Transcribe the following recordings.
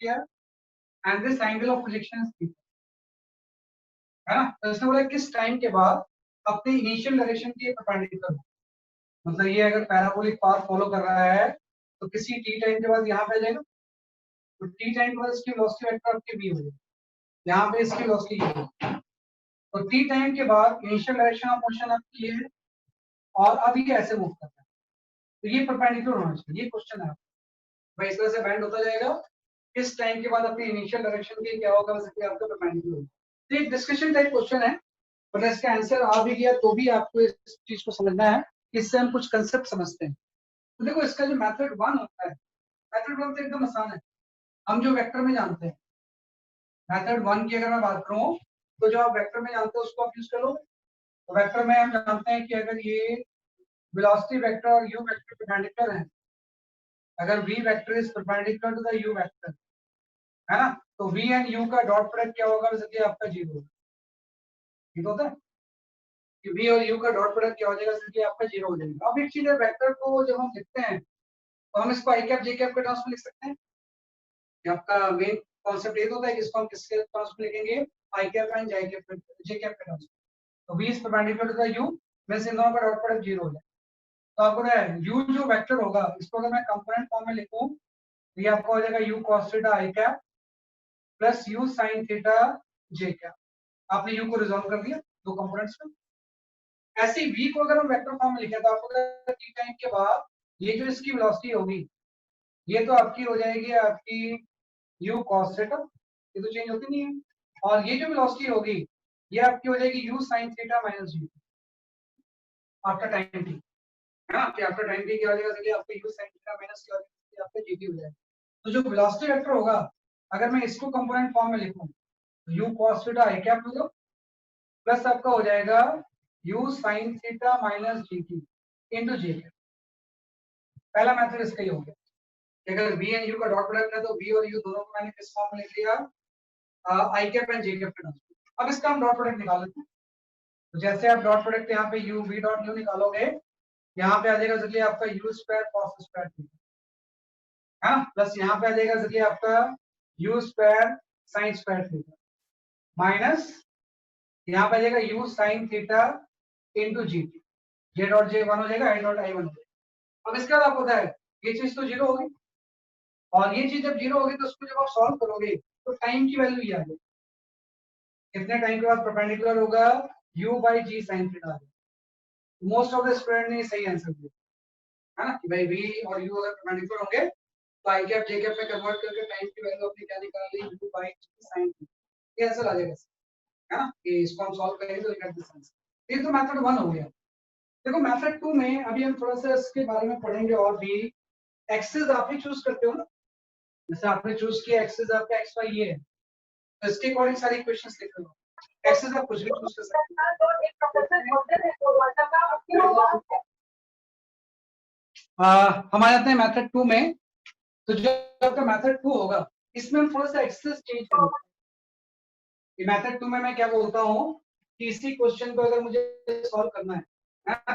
किया and this angle of projection is theta, है ना। तो इसने बोला किस टाइम के बाद अपने इनिशियल डायरेक्शन के परपेंडिकुलर हो, मतलब ये अगर पैराबोलिक पाथ फॉलो कर रहा है तो किसी टी टाइम के बाद यहाँ पे आ जाएगा, तो टी टाइम के बाद इसकी वेलोसिटी वेक्टर आपके v हो जाएगा, यहाँ पे इसकी वेलोसिटी ये है। तो टी टाइम के बाद इनिशियल डायरेक्शन ऑफ मोशन आपकी ये है और अब ये ऐसे मूव कर रहा है, तो ये परपेंडिकुलर होना चाहिए। ये क्वेश्चन है भाई, इस तरह से बैंड होता जाएगा, किस टाइम के बाद अपनी इनिशियल डायरेक्शन के क्या होगा, वैसे आपका परपेंडिकुलर होगा। तो एक डिस्कशन टाइप क्वेश्चन है, पर इसका आंसर आ भी गया तो भी आपको इस चीज को समझना है, इससे हम कुछ कंसेप्ट समझते हैं। तो देखो इसका जो मेथड 1 होता है, मेथड 1 तो एकदम आसान है, हम जो वेक्टर में जानते हैं। मेथड 1 की अगर मैं बात करूं तो जो आप वेक्टर में जानते हो उसको आप यूज करो। तो वेक्टर में हम जानते हैं कि अगर ये वेलोसिटी वेक्टर और u वेक्टर परपेंडिकुलर है, अगर v vector is perpendicular to the u vector, है ना, तो v एंड u का डॉट प्रोडक्ट क्या होगा, जैसे आपका 0 होगा। ठीक होता है कि v और u का डॉट प्रोडक्ट क्या हो जाएगा, जैसे आपका 0 हो जाएगा। अब एक चीज है, वेक्टर को जब हम लिखते हैं तो हम इसको i कैप j कैप के टर्म्स में लिख सकते हैं। ये आपका मेन कॉन्सेप्ट ये होता है कि इसको हम किसके टर्म्स में लिखेंगे, i cap and j cap के टर्म्स में। तो v is perpendicular to the u, means इन दोनों का डॉट प्रोडक्ट 0 हो जाएगा। तो आपको ना u जो वेक्टर होगा इसको अगर मैं कंपोनेंट फॉर्म में लिखूं तो ये आपको हो जाएगा u cos theta i cap plus u sin theta j cap. आपने u को रिजॉल्व कर दिया दो कंपोनेंट्स में। ऐसे ही v को अगर हम वेक्टर फॉर्म में लिखें तो आपको t टाइम के बाद ये जो इसकी वेलोसिटी होगी ये तो आपकी हो जाएगी आपकी u cos थीटा, ये तो चेंज होती नहीं है, और ये जो वेलोसिटी होगी ये आपकी हो जाएगी u sin theta minus g after time t, है ना। कि आफ्टर टाइम t क्या हो जाएगा, कि आपका u sin थीटा माइनस क्या हो जाएगा, आपका gt हो जाएगा। तो जो वेलोसिटी वेक्टर होगा अगर मैं इसको कंपोनेंट फॉर्म में लिखूं तो u cos theta i cap होगा प्लस आपका हो जाएगा u sin theta minus gt into j cap. पहला मेथड इसका ही हो गया कि अगर v एंड u का डॉट प्रोडक्ट है तो v और u दोनों को मैंने किस फॉर्म में लिख लिया, i cap and j cap के टर्म्स में। अब इसका हम डॉट प्रोडक्ट निकाल लेते हैं। तो जैसे आप डॉट प्रोडक्ट यहाँ पे u v डॉट u निकालोगे, यहाँ पे आ जाएगा जरिए आपका u square cos square theta, है ना, प्लस यहाँ पे आ जाएगा जरिए आपका u square sin square theta minus यहाँ पे आ जाएगा u sin theta into gt, j dot j 1 हो जाएगा, i डॉट i 1 हो जाएगा। अब इसके बाद आपको पता है ये चीज तो 0 होगी, और ये चीज जब 0 होगी तो उसको जब आप सॉल्व करोगे तो टाइम की वैल्यू ये आ जाएगी, कितने टाइम के बाद परपेंडिकुलर होगा, u by g sin theta. Most of the student ने सही आंसर दिया, है ना, कि भाई v और u अगर परपेंडिकुलर होंगे तो i कैप j कैप में कन्वर्ट करके टाइम की वैल्यू अपनी क्या निकाल ली, u by g sin theta. ये आंसर आ जाएगा, है ना, कि इसको हम सॉल्व करेंगे तो गेट दिस आंसर। ये तो मेथड 1 हो गया। देखो मेथड 2 में अभी हम थोड़ा सा इसके बारे में पढ़ेंगे, और भी एक्सेस आप ही चूज करते हो ना, जैसे आपने चूज किया एक्सेस आपका एक्स वाई ये है, तो इसके अकॉर्डिंग सारी इक्वेशंस लिख लो। एक्सेस आप कुछ भी चूज कर सकते हो। हम आ जाते हैं मेथड 2 में। तो जो आपका मेथड 2 होगा इसमें हम थोड़ा सा एक्सेस चेंज करेंगे। मेथड 2 में मैं क्या बोलता हूँ कि इसी क्वेश्चन को अगर मुझे सॉल्व करना है,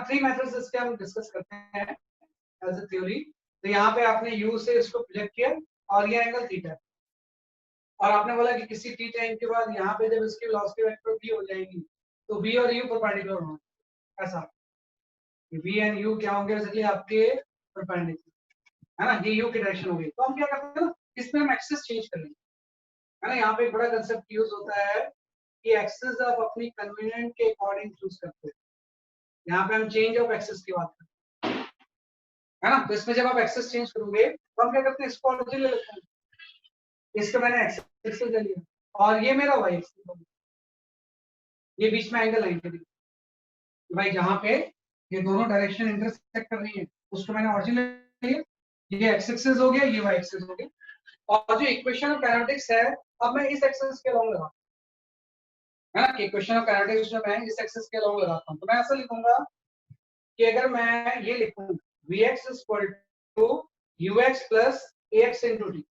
3 मेथड्स इसके हम डिस्कस करते हैं एज अ थ्योरी। तो यहाँ पे आपने u से इसको प्रोजेक्ट किया और ये एंगल थीटा, और आपने बोला कि किसी t टाइम के बाद यहाँ पे जब इसकी वेलोसिटी वेक्टर v हो जाएगी तो v और u परपेंडिकुलर होंगे, ऐसा v एंड u क्या होंगे, जैसे आपके परपेंडिकुलर, है ना, ये u की डायरेक्शन होगी। तो हम क्या करते हैं ना, इसमें हम एक्सेस चेंज कर लेंगे, है ना। यहाँ पे एक बड़ा कंसेप्ट यूज होता है कि एक्सेस आप अपनी कन्वीनियंट के अकॉर्डिंग चूज करते हैं। यहाँ पे हम चेंज ऑफ एक्सेस की बात करते हैं, है ना। तो इसमें जब आप एक्सेस चेंज करोगे तो हम क्या करते हैं, इसको ऑरिजिन ले लेते हैं, इसको मैंने एक्सेस ले लिया और ये मेरा वाई एक्सेस, ये बीच में एंगल लाइन के लिए भाई जहाँ पे ये दोनों डायरेक्शन इंटरसेक्ट कर रही है उसको मैंने ऑरिजिन ले लिया, ये एक्स एक्सिस हो गया, ये वाई एक्सिस हो गया। और जो इक्वेशन ऑफ काइनेटिक्स है अब मैं इस एक्सिस के अलोंग लगाता हूं, है ना, कि इक्वेशन ऑफ काइनेटिक्स जो मैं इस एक्सिस के अलोंग लगाता हूं। तो मैं ऐसा लिखूंगा कि अगर मैं ये लिखूं vx equal to ux plus ax into t,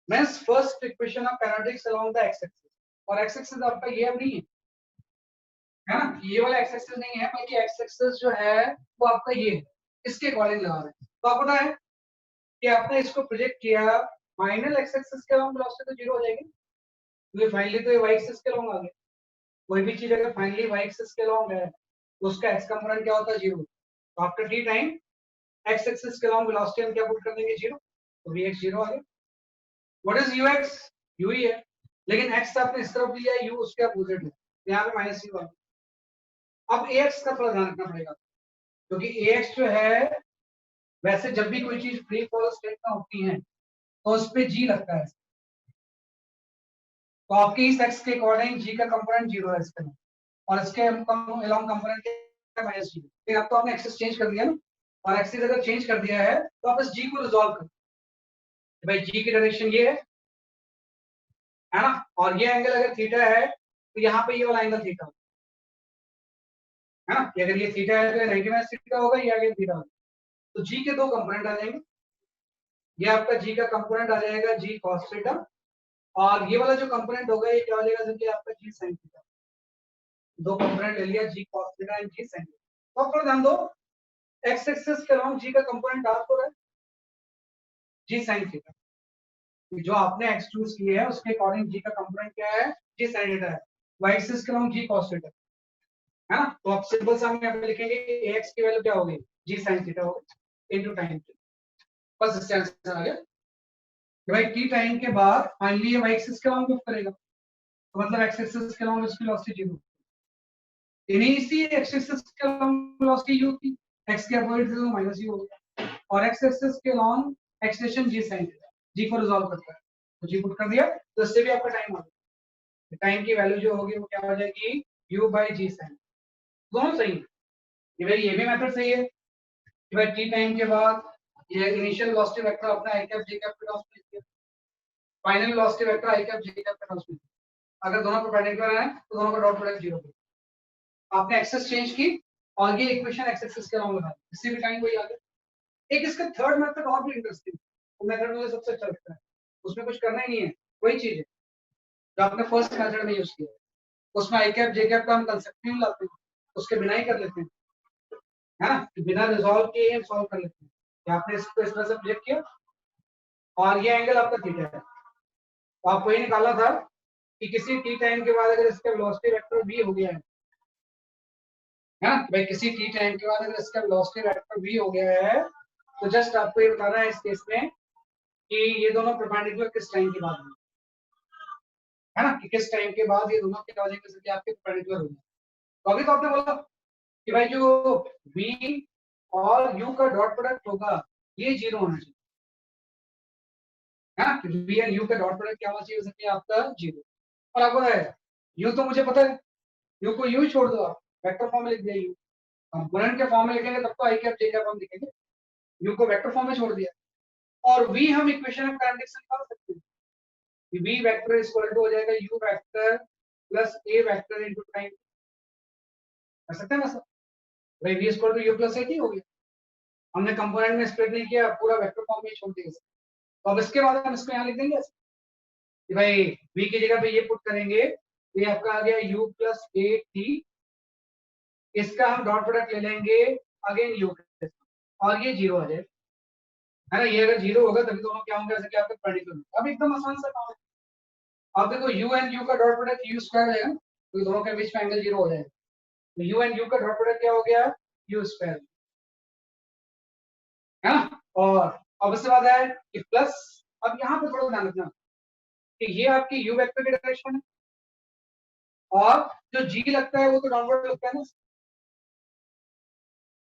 means first equation of kinetics along the x axis, और x एक्सिस आपका ये अब नहीं है ना, ये वाला x एक्सिस नहीं है, बल्कि x एक्सिस जो है वो आपका ये है, इसके अकॉर्डिंग लगा रहे हैं। तो आपको पता है कि आपने इसको प्रोजेक्ट किया फाइनल एक्स एक्सिस के अलोंग वेलोसिटी तो 0 हो जाएगी, क्योंकि फाइनली तो ये वाई एक्सिस के अलोंग आ गया। कोई भी चीज अगर फाइनली वाई एक्सिस के अलोंग है तो उसका एक्स कंपोनेंट क्या होता है 0। तो after T time x axis के अलोंग वेलोसिटी हम क्या पुट कर देंगे 0, तो वी एक्स 0 आ गया। What is U X, U ही है, लेकिन एक्स आपने इस तरफ लिया है, यू उसके अपोजिट है, यहाँ पे माइनस यू आ गया। अब ए एक्स का थोड़ा ध्यान रखना पड़ेगा, क्योंकि ए एक्स जो है वैसे जब भी कोई चीज फ्री फॉल स्टेट में होती है तो उस पे जी लगता है, तो आपके इस एक्स के अकॉर्डिंग जी का कंपोनेंट 0 है इसके, और इसके अलोंग कंपोनेंट क्या माइनस जी। फिर अब तो आपने एक्सेस चेंज कर दिया ना, और एक्सेस अगर चेंज कर दिया है तो आप इस जी को रिजॉल्व कर, भाई जी की डायरेक्शन ये है ना, और ये एंगल अगर थीटा है तो यहाँ पे ये वाला एंगल थीटा है ना, कि अगर ये थीटा है तो 90 माइनस थीटा होगा, ये आगे थीटा होगा। तो जी के दो कंपोनेंट आ जाएंगे, ये आपका जी का कंपोनेंट आ जाएगा जी cos थीटा, और ये वाला जो कंपोनेंट होगा ये क्या हो जाएगा जबकि आपका जी sin थीटा। दो कंपोनेंट ले लिया g cos theta and g sin theta. तो अब थोड़ा ध्यान दो, एक्स एक्सिस के अलोंग जी का कंपोनेंट आ तो रहा है जी sin थीटा, जो आपने एक्स चूज किए है उसके अकॉर्डिंग जी का कंपोनेंट क्या है जी sin थीटा है, वाई एक्सिस के अलोंग जी cos थीटा है ना। तो आप सिंपल सा हम यहाँ पे लिखेंगे कि ax की वैल्यू क्या होगी जी sin थीटा होगी इनटू टाइम। बस इससे आंसर आ गया कि भाई टी टाइम के बाद फाइनली ये वाई एक्सिस के अलोंग मूव करेगा, तो मतलब एक्स एक्सिस के अलोंग इसकी वेलोसिटी 0, इसी एक्स एक्सिस के अलोंग वेलोसिटी u थी, x के अपोजिट से माइनस u हो गया, और एक्स एक्सिस के अलोंग एक्सटेंशन जी sin थीटा, जी को रिजॉल्व करता है तो जी पुट कर दिया, तो इससे भी आपका टाइम आ गया। टाइम की वैल्यू जो होगी वो क्या हो जाएगी u by g sin। दोनों सही है, ये भाई ये भी मेथड सही है कि भाई टी टाइम के बाद ये इनिशियल वेलोसिटी वेक्टर अपना i कैप j कैप के टर्म्स में लिखिए, final velocity vector i cap j cap के टर्म्स में, अगर दोनों परपेंडिकुलर हैं तो दोनों का डॉट प्रोडक्ट 0 होगा। आपने एक्सेस चेंज की और ये इक्वेशन एक्स एक्सिस के अलोंग लगा, इससे भी टाइम वही आ गया। एक इसका थर्ड मेथड और भी इंटरेस्टिंग, वो मेथड मुझे सबसे अच्छा लगता है, उसमें कुछ करना ही नहीं है, वही चीज है जो आपने फर्स्ट मेथड में यूज किया, उसमें आई कैप जे कैप का हम कंसेप्ट क्यों लाते हैं, उसके बिना ही कर लेते हैं, है ना, बिना रिजॉल्व किए हम सॉल्व कर लेते हैं। आपने इसको इस तरह से प्रोजेक्ट किया और ये एंगल आपका थीटा है, तो आपको ये निकालना था कि किसी टी टाइम के बाद अगर इसका वेलोसिटी वेक्टर v हो गया है ना, भाई किसी टी टाइम के बाद अगर इसका वेलोसिटी वेक्टर v हो गया है तो जस्ट आपको ये बताना है इस केस में कि ये दोनों परपेंडिकुलर किस टाइम के बाद है ना, कि किस टाइम के बाद ये दोनों क्या हो जाएंगे कि आपके परपेंडिकुलर होंगे। तो अभी तो आपने बोला कि भाई जो v और u का डॉट प्रोडक्ट होगा ये 0 होना चाहिए, है ना, v और u का डॉट प्रोडक्ट क्या होना चाहिए जैसे आपका 0। और आपको है u तो मुझे पता है, u को u छोड़ दो, आप वेक्टर फॉर्म में लिख दिया, u कंपोनेंट के फॉर्म में लिखेंगे तब तो आई कैप जे कैप हम लिखेंगे, u को वेक्टर फॉर्म में छोड़ दिया, और v हम इक्वेशन ऑफ काइनेटिक्स से निकाल सकते हैं कि v vector is equal to हो जाएगा u vector plus a vector into time, कर सकते हैं ना सर, भाई v इक्वल टू u प्लस a ही हो गया, हमने कंपोनेंट में स्प्लिट नहीं किया, पूरा वेक्टर फॉर्म में छोड़ दिया। तो अब इसके बाद हम इसको यहाँ लिख देंगे कि भाई v की जगह पे ये पुट करेंगे, ये आपका आ गया u प्लस a t, इसका हम डॉट प्रोडक्ट ले लेंगे अगेन u के, और ये 0 आ जाए, है ना, ये अगर 0 होगा तभी दोनों क्या होंगे जैसे कि आपका परपेंडिकुलर। अब एकदम आसान सा काम है, अब देखो u एंड u का डॉट प्रोडक्ट u स्क्वायर है, तो दोनों के बीच में एंगल 0 हो जाएगा, तो u एंड u का डॉट प्रोडक्ट क्या हो गया u स्क्वायर, है ना। और अब इसके बाद है कि प्लस, अब यहाँ पे थोड़ा ध्यान रखना कि ये आपकी u वेक्टर की डायरेक्शन है, और जो g लगता है वो तो डाउनवर्ड लगता है ना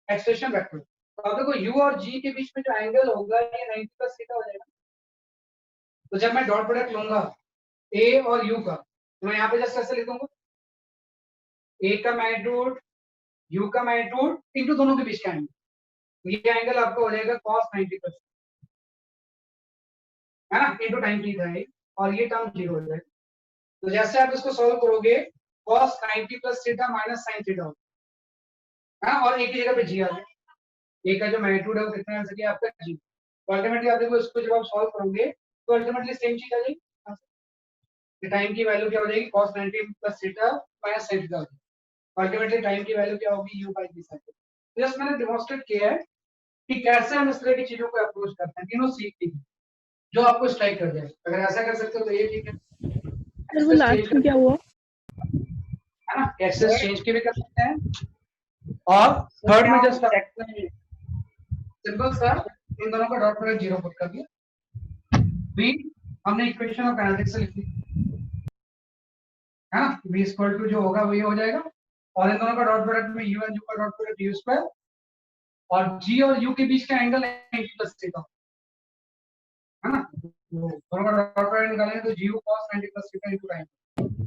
एक्सटेंशन वेक्टर। तो अब देखो u और g के बीच में जो एंगल होगा ये 90 प्लस थीटा हो जाएगा, तो जब मैं डॉट प्रोडक्ट लूंगा a और u का, तो मैं यहाँ पे जस्ट ऐसे लिख दूंगा a का मैग्नीट्यूड u का मैग्नीट्यूड इनटू दोनों के बीच का एंगल, ये एंगल आपका हो जाएगा cos 90 प्लस, है ना, इनटू टाइम थीटा है, और ये टर्म 0 हो जाएगा। तो जैसे आप इसको सॉल्व करोगे cos 90 plus theta minus sin theta होगा, है ना, और एक की जगह पे g आ गया, a का जो मैग्नीट्यूड है वो कितना है कि आपका g, तो अल्टीमेटली आप देखो इसको जब आप सॉल्व करोगे तो अल्टीमेटली सेम चीज आ जाएगी, टाइम की वैल्यू क्या हो जाएगी cos 90 plus theta minus sin theta, ultimately time की वैल्यू क्या होगी u बाय b साइकिल। तो जस्ट मैंने डेमोंस्ट्रेट किया है कि कैसे हम इस तरह की चीजों को अप्रोच करते हैं, तीनों सीख ली। जो आपको स्ट्राइक कर जाए। अगर ऐसा कर सकते हो तो ये ठीक है, सर वो लास्ट में क्या हुआ? है ना, एक्सेस चेंज के भी कर सकते हैं। और थर्ड में जस्ट सिंपल सा इन दोनों का डॉट प्रोडक्ट 0 पुट कर दिया। बी हमने इक्वेशन ऑफ काइनेटिक्स से लिख ली, है ना, v इक्वल टू जो होगा वही हो जाएगा। और इन दोनों का डॉट प्रोडक्ट में u एंड u का डॉट प्रोडक्ट u स्क्वायर, और g और u के बीच का एंगल है प्लस थीटा, है ना, दोनों का डॉट प्रोडक्ट निकालेंगे तो gu cos 90 plus theta into time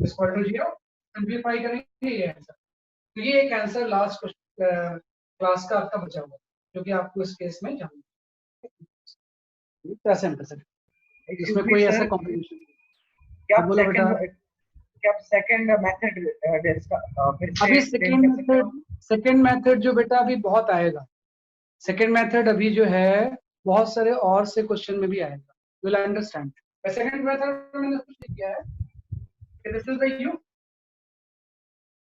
equal to 0। Simplify करेंगे ये आंसर। तो ये एक आंसर लास्ट क्लास का आपका बचा हुआ जो कि आपको इस केस में जानना है। कैसे हम कर सकते, इसमें कोई ऐसा कॉम्प्लिकेशन क्या बोलो बेटा। क्या सेकंड मेथड अभी सेकंड मेथड जो बेटा अभी बहुत आएगा, सेकंड मेथड अभी जो है बहुत सारे और से क्वेश्चन में भी आएगा, विल अंडरस्टैंड। सेकंड मेथड मैंने कुछ नहीं किया है, दिस इज द u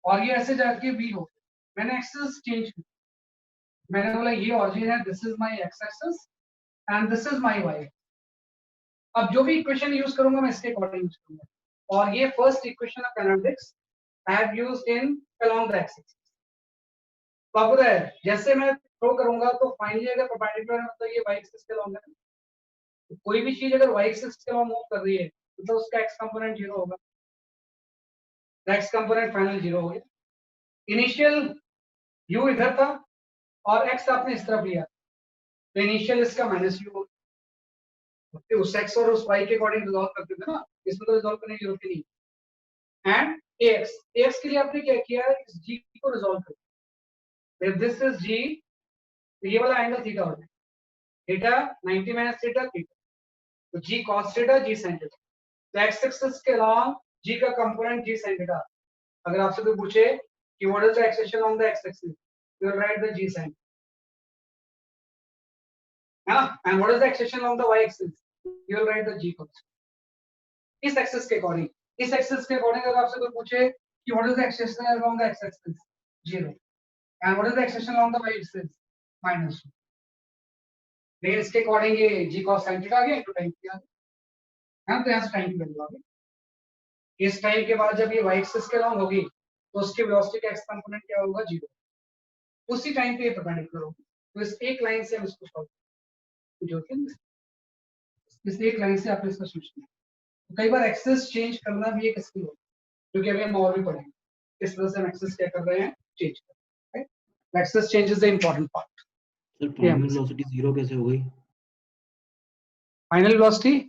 और ये ऐसे जाके v हो, मैंने एक्सेस चेंज किया, मैंने बोला ये ऑरिजिन है, this is my x axis and this is my y. अब जो भी इक्वेशन यूज करूंगा मैं इसके अकॉर्डिंग यूज करूंगा, और ये first equation of kinetics I have used in along the x axis. तो आपको पता है जैसे मैं थ्रो करूंगा तो फाइनली अगर परपेंडिकुलर है मतलब ये y एक्सिस के अलोंग है, तो कोई भी चीज अगर y एक्सिस के अलोंग मूव कर रही है तो उसका x कंपोनेंट 0 होगा, x कंपोनेंट फाइनल 0 हो गया। इनिशियल u इधर था और x आपने इस तरफ लिया, तो इनिशियल इसका माइनस u होगा, तो उस x और उस y के अकॉर्डिंग रिजॉल्व करते थे ना, इसमें तो रिजॉल्व करने की जरूरत ही नहीं। एंड ax के लिए आपने क्या किया है, इस g को रिजॉल्व कर, if this is g तो ये वाला एंगल थीटा हो जाएगा, थीटा 90 माइनस थीटा थीटा, तो g cos theta g sin theta. तो x एक्सिस के अलोंग g का कंपोनेंट g sin थीटा। अगर आपसे कोई पूछे कि what is the acceleration on the x axis, you will write the g sin, है ना, and what is the acceleration on the y axis, you will write the g cos। इस axis के according, इस axis के according अगर आपसे कोई पूछे कि what is the acceleration along the x axis, 0, and what is the acceleration along the y axis, -2। लेकिन इसके अकॉर्डिंग ये g cos sin थीटा आ गया इनटू टाइम किया है, तो यहाँ से टाइम की वैल्यू आ गई। इस टाइम के बाद जब ये y एक्सिस के अलोंग होगी तो उसकी वेलोसिटी का x कंपोनेंट क्या होगा, 0। उसी टाइम पे ये परपेंडिकुलर होगी, तो इस एक लाइन से हम इसको सॉल्व जोड़ते हैं, इस एक लाइन से आपने इसका सोचना है। तो कई बार एक्सेस चेंज करना भी एक स्किल होता है, क्योंकि अभी हम और भी पढ़ेंगे किस तरह से हम एक्सेस क्या कर रहे हैं, चेंज कर रहे हैं। Axes change is the important part. Sir final velocity 0 कैसे हो गई? फाइनल वेलोसिटी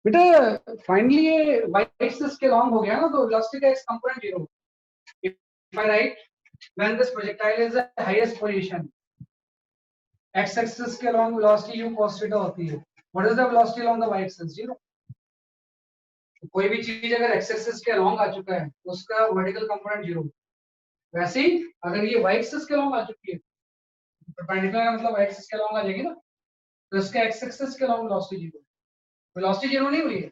बेटा फाइनली ये y एक्सिस के लॉन्ग हो गया ना, तो वेलोसिटी का x component 0। If I write when this projectile is the highest position, x axis के long velocity u cos theta होती है, what is the velocity along the y axis, 0। कोई भी चीज अगर x एक्सिस के लॉन्ग आ चुका है तो उसका वर्टिकल कंपोनेंट 0। वैसे ही अगर ये y एक्सिस के लॉन्ग आ चुकी है, परपेंडिकुलर का मतलब y एक्सिस के लॉन्ग आ जाएगी ना, तो इसका x एक्सिस के लॉन्ग वेलोसिटी 0। वेलोसिटी 0 नहीं हुई है,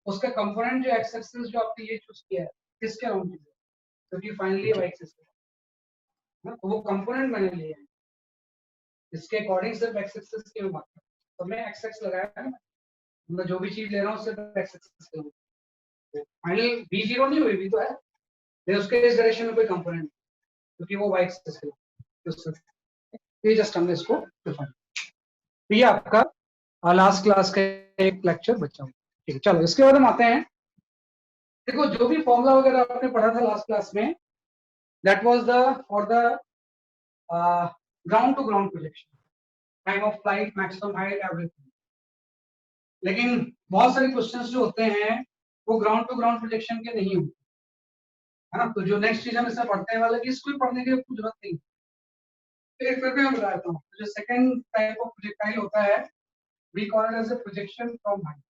उसका कंपोनेंट जो x एक्सिस जो आपने ये चूज किया है किसके अलोंग, क्योंकि फाइनली y एक्सिस है, तो वो कंपोनेंट मैंने लिया है, इसके अकॉर्डिंग सिर्फ x एक्सिस के बात कर, तो मैं x एक्स लगाया है ना, मैं जो भी चीज ले रहा हूँ सिर्फ x एक्सिस के ऊपर। फाइनल b 0 नहीं हुई, भी तो है, लेकिन उसके इस डायरेक्शन में कोई कंपोनेंट, क्योंकि वो y एक्सिस के ऊपर, ये जस्ट हमने इसको डिफाइन। तो ये आपका लास्ट क्लास का एक लेक्चर बचा हुआ। ठीक है, चलो इसके बाद हम आते हैं। देखो जो भी फॉर्मूला वगैरह आपने पढ़ा था लास्ट क्लास में, that was the for the ground to ground projection, time of flight, maximum height, everything. लेकिन बहुत सारे क्वेश्चंस जो होते हैं वो ग्राउंड टू ग्राउंड प्रोजेक्शन के नहीं होते, है ना। तो जो नेक्स्ट चीज हम इसमें पढ़ते हैं वाला कि इसको पढ़ने की कुछ जरूरत नहीं। फिर भी मैं बता देता हूँ, जो सेकंड टाइप ऑफ प्रोजेक्टाइल होता है we call it as a projection from height,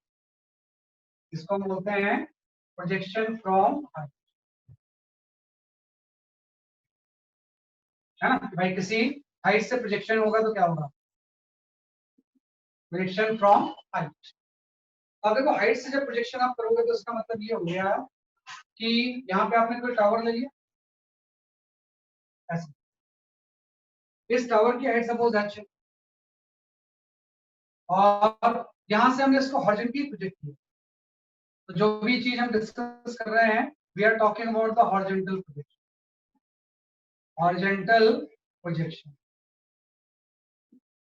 इसको हम बोलते हैं प्रोजेक्शन फ्रॉम हाइट, है ना। भाई किसी हाइट से प्रोजेक्शन होगा तो क्या होगा, प्रोजेक्शन फ्रॉम हाइट। अब देखो हाइट से जब प्रोजेक्शन आप करोगे तो इसका मतलब ये हो गया कि यहाँ पे आपने कोई टावर ले लिया ऐसे, इस टावर की हाइट सपोज h, और यहां से हमने इसको हॉरिजॉन्टली प्रोजेक्ट किया। तो जो भी चीज हम डिस्कस कर रहे हैं, we are talking about the horizontal projection. Horizontal projection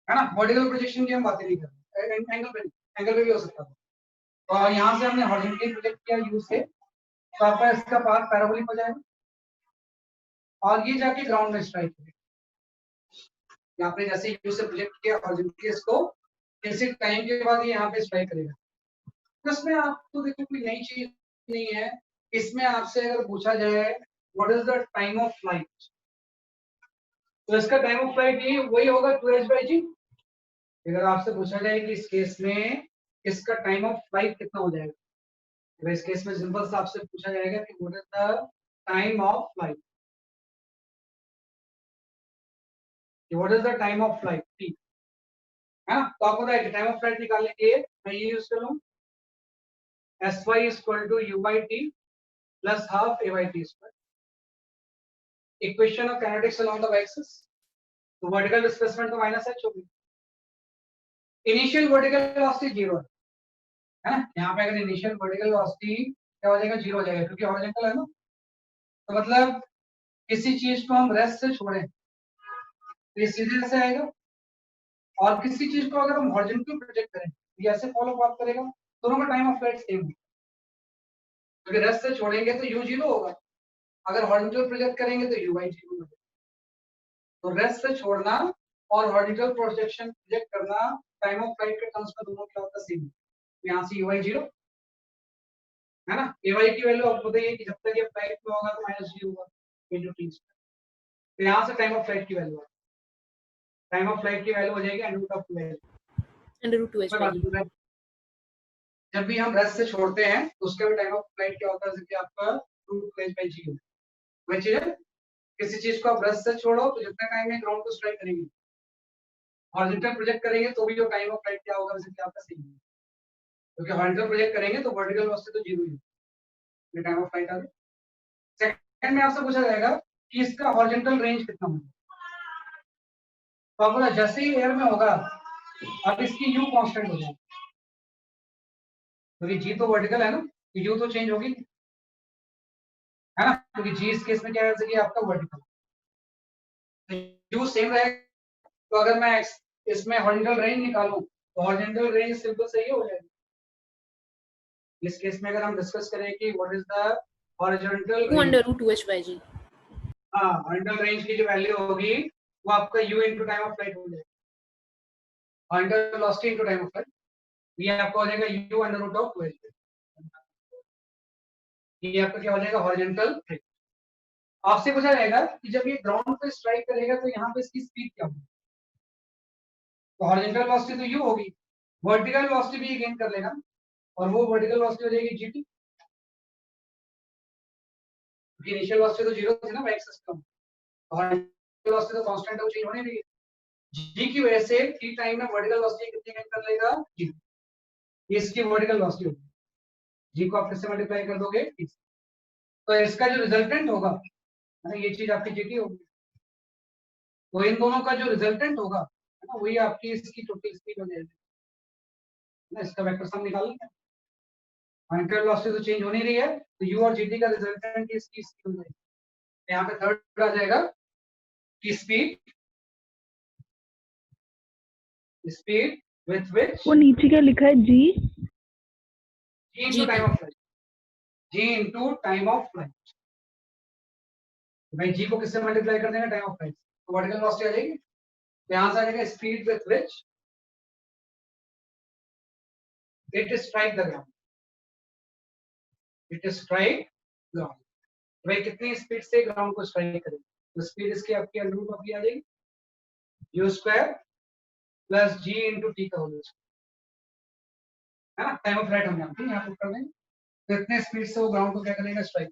है ना, वर्टिकल प्रोजेक्शन की हम बातें नहीं कर रहे, एंगल पे भी हो सकता है। तो यहाँ से हमने हॉरिजॉन्टली प्रोजेक्ट किया यू से, तो आपका इसका पाथ पैराबोलिक हो जाएगा और ये जाके ग्राउंड में स्ट्राइक करेगा। यहाँ पे जैसे यू से प्रोजेक्ट किया हॉरिजॉन्टली, इसको किसी टाइम के बाद ये यहाँ पे स्ट्राइक करेगा। तो इसमें आपको देखो कोई नई चीज नहीं है। इसमें आपसे अगर पूछा जाए what is the time of flight, तो इसका टाइम ऑफ फ्लाइट ये वही होगा 2h/g। अगर आपसे पूछा जाए कि इस केस में इसका टाइम ऑफ फ्लाइट कितना हो जाएगा, तो इस केस में सिंपल से आपसे पूछा जाएगा कि what is the time of flight, what is the time of flight T, है ना। तो आपको टाइम ऑफ फ्लाइट निकालने के लिए मैं ये यूज करूँ sy equal to u by t plus half a by t square, equation of kinetics along the axis. तो वर्टिकल डिस्प्लेसमेंट तो माइनस h होगी, इनिशियल वर्टिकल वेलोसिटी 0 है ना। यहाँ पे अगर इनिशियल वर्टिकल वेलोसिटी क्या हो जाएगा, 0 हो जाएगा, क्योंकि हॉरिजॉन्टल है ना। तो मतलब किसी चीज को हम रेस्ट से छोड़ें तो ये सीधे से आएगा, और किसी चीज को अगर हम हॉरिजॉन्टल प्रोजेक्ट करें ये ऐसे फॉलो अप करेगा। दोनों का टाइम ऑफ फ्लाइट सेम है, क्योंकि रेस्ट से छोड़ेंगे तो u 0 होगा, अगर हॉरिजॉन्टल प्रोजेक्ट करेंगे तो u by 0 होगा। तो रेस्ट से छोड़ना और हॉरिजॉन्टल प्रोजेक्शन प्रोजेक्ट करना टाइम ऑफ फ्लाइट के टर्म्स में दोनों क्या होता है, सेम। यहाँ से u by 0 है ना, ay की वैल्यू आपको बताइए कि जब तक ये फ्लाइट में होगा तो -g होगा into t स्क्वायर। तो यहाँ से टाइम ऑफ फ्लाइट की वैल्यू, टाइम ऑफ फ्लाइट की वैल्यू हो जाएगी √2h/g। जब भी हम रेस्ट से छोड़ते हैं तो उसका भी टाइम ऑफ फ्लाइट क्या होता है, जैसे कि आपका √2h/g होता है। वही चीज है, किसी चीज को आप रेस्ट से छोड़ो तो जितने टाइम में ग्राउंड को स्ट्राइक करेंगे, हॉरिजॉन्टल प्रोजेक्ट करेंगे तो भी जो टाइम ऑफ फ्लाइट क्या होगा, जैसे कि आपका सेम है, क्योंकि हॉरिजॉन्टल प्रोजेक्ट करेंगे तो वर्टिकल वेलोसिटी तो 0 ही है, टाइम ऑफ फ्लाइट आ गया। सेकंड में आपसे पूछा जाएगा कि इसका हॉरिजॉन्टल रेंज कितना होगा। तो आपको बोला जैसे ही एयर में होगा अब इसकी u कांस्टेंट हो जाएगी, क्योंकि g तो वर्टिकल है ना, तो u तो चेंज होगी, है ना, क्योंकि g इस केस में क्या है, जैसे कि आपका वर्टिकल, तो u सेम रहेगा। तो अगर मैं इसमें हॉरिजॉन्टल रेंज निकालूं तो हॉरिजॉन्टल रेंज सिंपल सही हो जाएगी। इस केस में अगर हम डिस्कस करें कि what is the horizontal 2/√2h/g। हाँ, हॉरिजॉन्टल रेंज की जो वैल्यू होगी वो आपका u into time of flight हो जाएगा, horizontal velocity into time of flight, ये आपका हो जाएगा u√2h। ये आपका क्या हो जाएगा, हॉरिजॉन्टल रेंज। आपसे पूछा जाएगा कि जब ये ग्राउंड पे स्ट्राइक करेगा तो यहाँ पे इसकी स्पीड क्या होगी। तो हॉरिजॉन्टल वेलोसिटी तो u होगी, वर्टिकल वेलोसिटी भी गेन कर लेगा, और वो वर्टिकल वेलोसिटी हो जाएगी gt, क्योंकि इनिशियल वेलोसिटी तो 0 थी ना y एक्सिस पे, तो हॉरिजॉन्टल वेलोसिटी तो कांस्टेंट है, वो चेंज होने नहीं है। g की वजह से t टाइम में वर्टिकल वेलोसिटी कितनी गेन कर लेगा, g, ये इसकी वर्टिकल वेलोसिटी होगी। g को आप किससे मल्टीप्लाई कर दोगे, t से। तो इसका जो रिजल्टेंट होगा, है ना, ये चीज आपकी gt होगी। तो इन दोनों का जो रिजल्टेंट होगा, है ना, वही आपकी इसकी टोटल स्पीड हो जाएगी ना। इसका वेक्टर सम निकाल लेंगे, हॉरिजॉन्टल वेलोसिटी तो चेंज हो नहीं रही है, तो u और gt का रिजल्टेंट इसकी स्पीड हो जाएगी। यहाँ पे थर्ड आ जाएगा कि स्पीड विथ व्हिच वो नीचे क्या लिखा है, जी? g into time of flight, g into time of flight. भाई g को किससे मल्टीप्लाई कर देंगे, टाइम ऑफ फ्लाइट, तो वर्टिकल वेलोसिटी आ जाएगी। यहाँ से आ जाएगा speed with which it strike the ground, it strike ground. भाई कितनी स्पीड से ग्राउंड को स्ट्राइक करेगी, तो स्पीड इसकी आपकी अंडर रूट आ जाएगी u square plus g into t का होल स्क्वायर, है ना। टाइम ऑफ फ्लाइट हम जानते हैं, यहाँ पे कर देंगे तो इतने स्पीड से वो ग्राउंड को क्या करेगा, स्ट्राइक।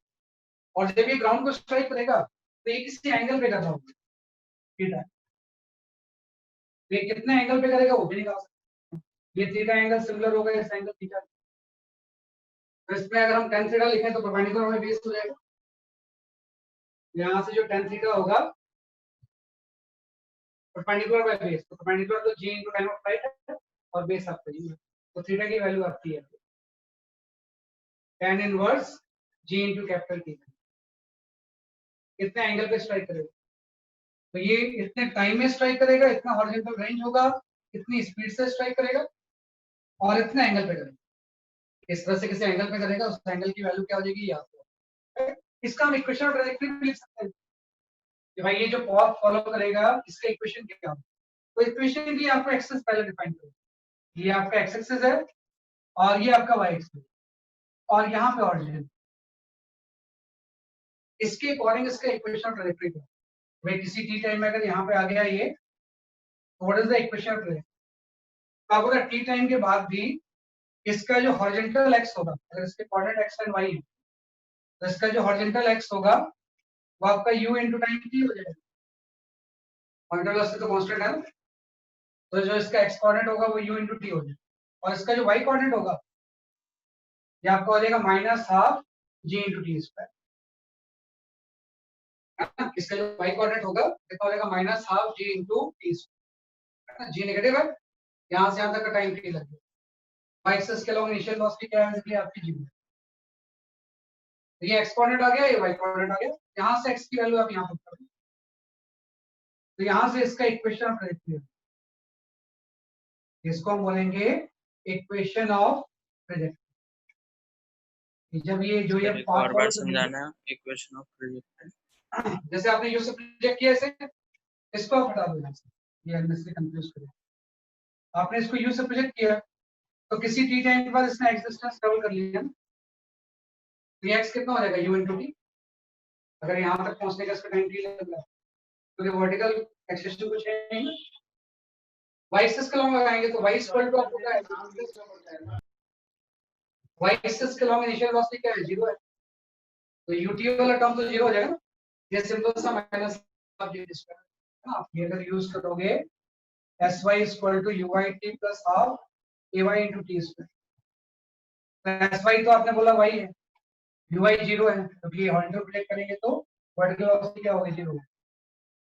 और जब ये ग्राउंड को स्ट्राइक करेगा तो ये किसी एंगल पे कर रहा होगा, थीटा। ये कितने एंगल पे करेगा वो भी निकाल सकते हैं, ये थीटा एंगल सिमिलर होगा इस एंगल थीटा। तो इसमें अगर हम tan थीटा लिखें तो परपेंडिकुलर में बेस हो जाएगा, यहाँ से जो tan थीटा होगा परपेंडिकुलर बाय बेस, तो परपेंडिकुलर तो g into time of flight है और बेस आपका g है। तो थीटा की वैल्यू आती है tan inverse g into capital T। कितने एंगल पे स्ट्राइक करेगा, तो ये इतने टाइम में स्ट्राइक करेगा, इतना हॉरिजॉन्टल रेंज होगा, इतनी स्पीड से स्ट्राइक करेगा और इतने एंगल पे करेगा। इस तरह से किसी एंगल पे करेगा, उस एंगल की वैल्यू क्या हो जाएगी, ये आपको। इसका हम इक्वेशन ऑफ ट्रैजेक्टरी भी लिख सकते हैं कि भाई ये जो पॉथ फॉलो करेगा इसका इक्वेशन क्या होगा। तो इक्वेशन के लिए आपको एक्सेस पहले डिफाइन करो। ये आपका एक्स एक्सिस है और ये आपका वाई एक्सिस और यहाँ पे ऑरिजिन। इसके अकॉर्डिंग इसका इक्वेशन ऑफ ट्रैजेक्टरी क्या है। भाई किसी टी टाइम में अगर यहाँ पे आ गया ये, what is the equation of trajectory. अब अगर टी टाइम के बाद भी इसका जो हॉरिजॉन्टल एक्स होगा, अगर इसके कोऑर्डिनेट एक्स एंड वाई है, तो इसका जो हॉरिजॉन्टल एक्स होगा वो आपका u इंटू टाइम टी हो जाएगा। हॉरिजॉन्टल एक्स तो कांस्टेंट है ना, तो जो इसका एक्स कोऑर्डिनेट होगा वो u इंटू टी हो जाएगा और इसका जो y कोऑर्डिनेट होगा ये आपका हो जाएगा minus half g into T square. इसका जो y कोऑर्डिनेट होगा कितना हो जाएगा, minus half g into T square. g negative है, यहाँ से यहाँ तक का टाइम t लग गया। y एक्सिस के लॉन्ग इनिशियल वेलोसिटी क्या है, इसलिए आपकी g। ये x कोऑर्डिनेट आ गया, ये y कोऑर्डिनेट आ गया, यहाँ से x की वैल्यू आप यहाँ पुट कर दो, तो यहाँ से इसका इक्वेशन ऑफ ट्रैजेक्टरी, इसको हम बोलेंगे इक्वेशन ऑफ ट्रैजेक्टरी। जब ये जो ये एक पाथ और फॉलो बार करेंगे, समझाना इक्वेशन ऑफ ट्रैजेक्टरी। जैसे आपने यू से प्रोजेक्ट किया ऐसे, इसको आप हटा दो यहाँ से, ये अननेसेसरी कंफ्यूज करें। आपने इसको यू से प्रोजेक्ट किया तो किसी टी टाइम के बाद इसने एक्स डिस्टेंस ट्रेवल कर लिया ना, तो ये एक्स कितना हो जाएगा, यू इंटू टी। अगर यहाँ तक पहुंचने का इसका टाइम टी लग रहा है तो ये वर्टिकल एक्सेशन कुछ है नहीं। वाई एक्सिस के लॉन्ग लगाएंगे तो वाई इक्वल टू आपको क्या है, वाई एक्सिस के लॉन्ग इनिशियल वेलोसिटी क्या है, 0 है, तो यूटी वाला टर्म तो 0 हो जाएगा ना। ये सिंपल सा माइनस आप ये डिस्कस है ना, आप ये अगर यूज करोगे sy equal to uyt plus half ay into t square. sy तो आपने बोला y है, uy 0 है, क्योंकि हॉरिजॉन्टल प्रोजेक्ट करेंगे तो वर्टिकल वेलोसिटी क्या होगी, 0।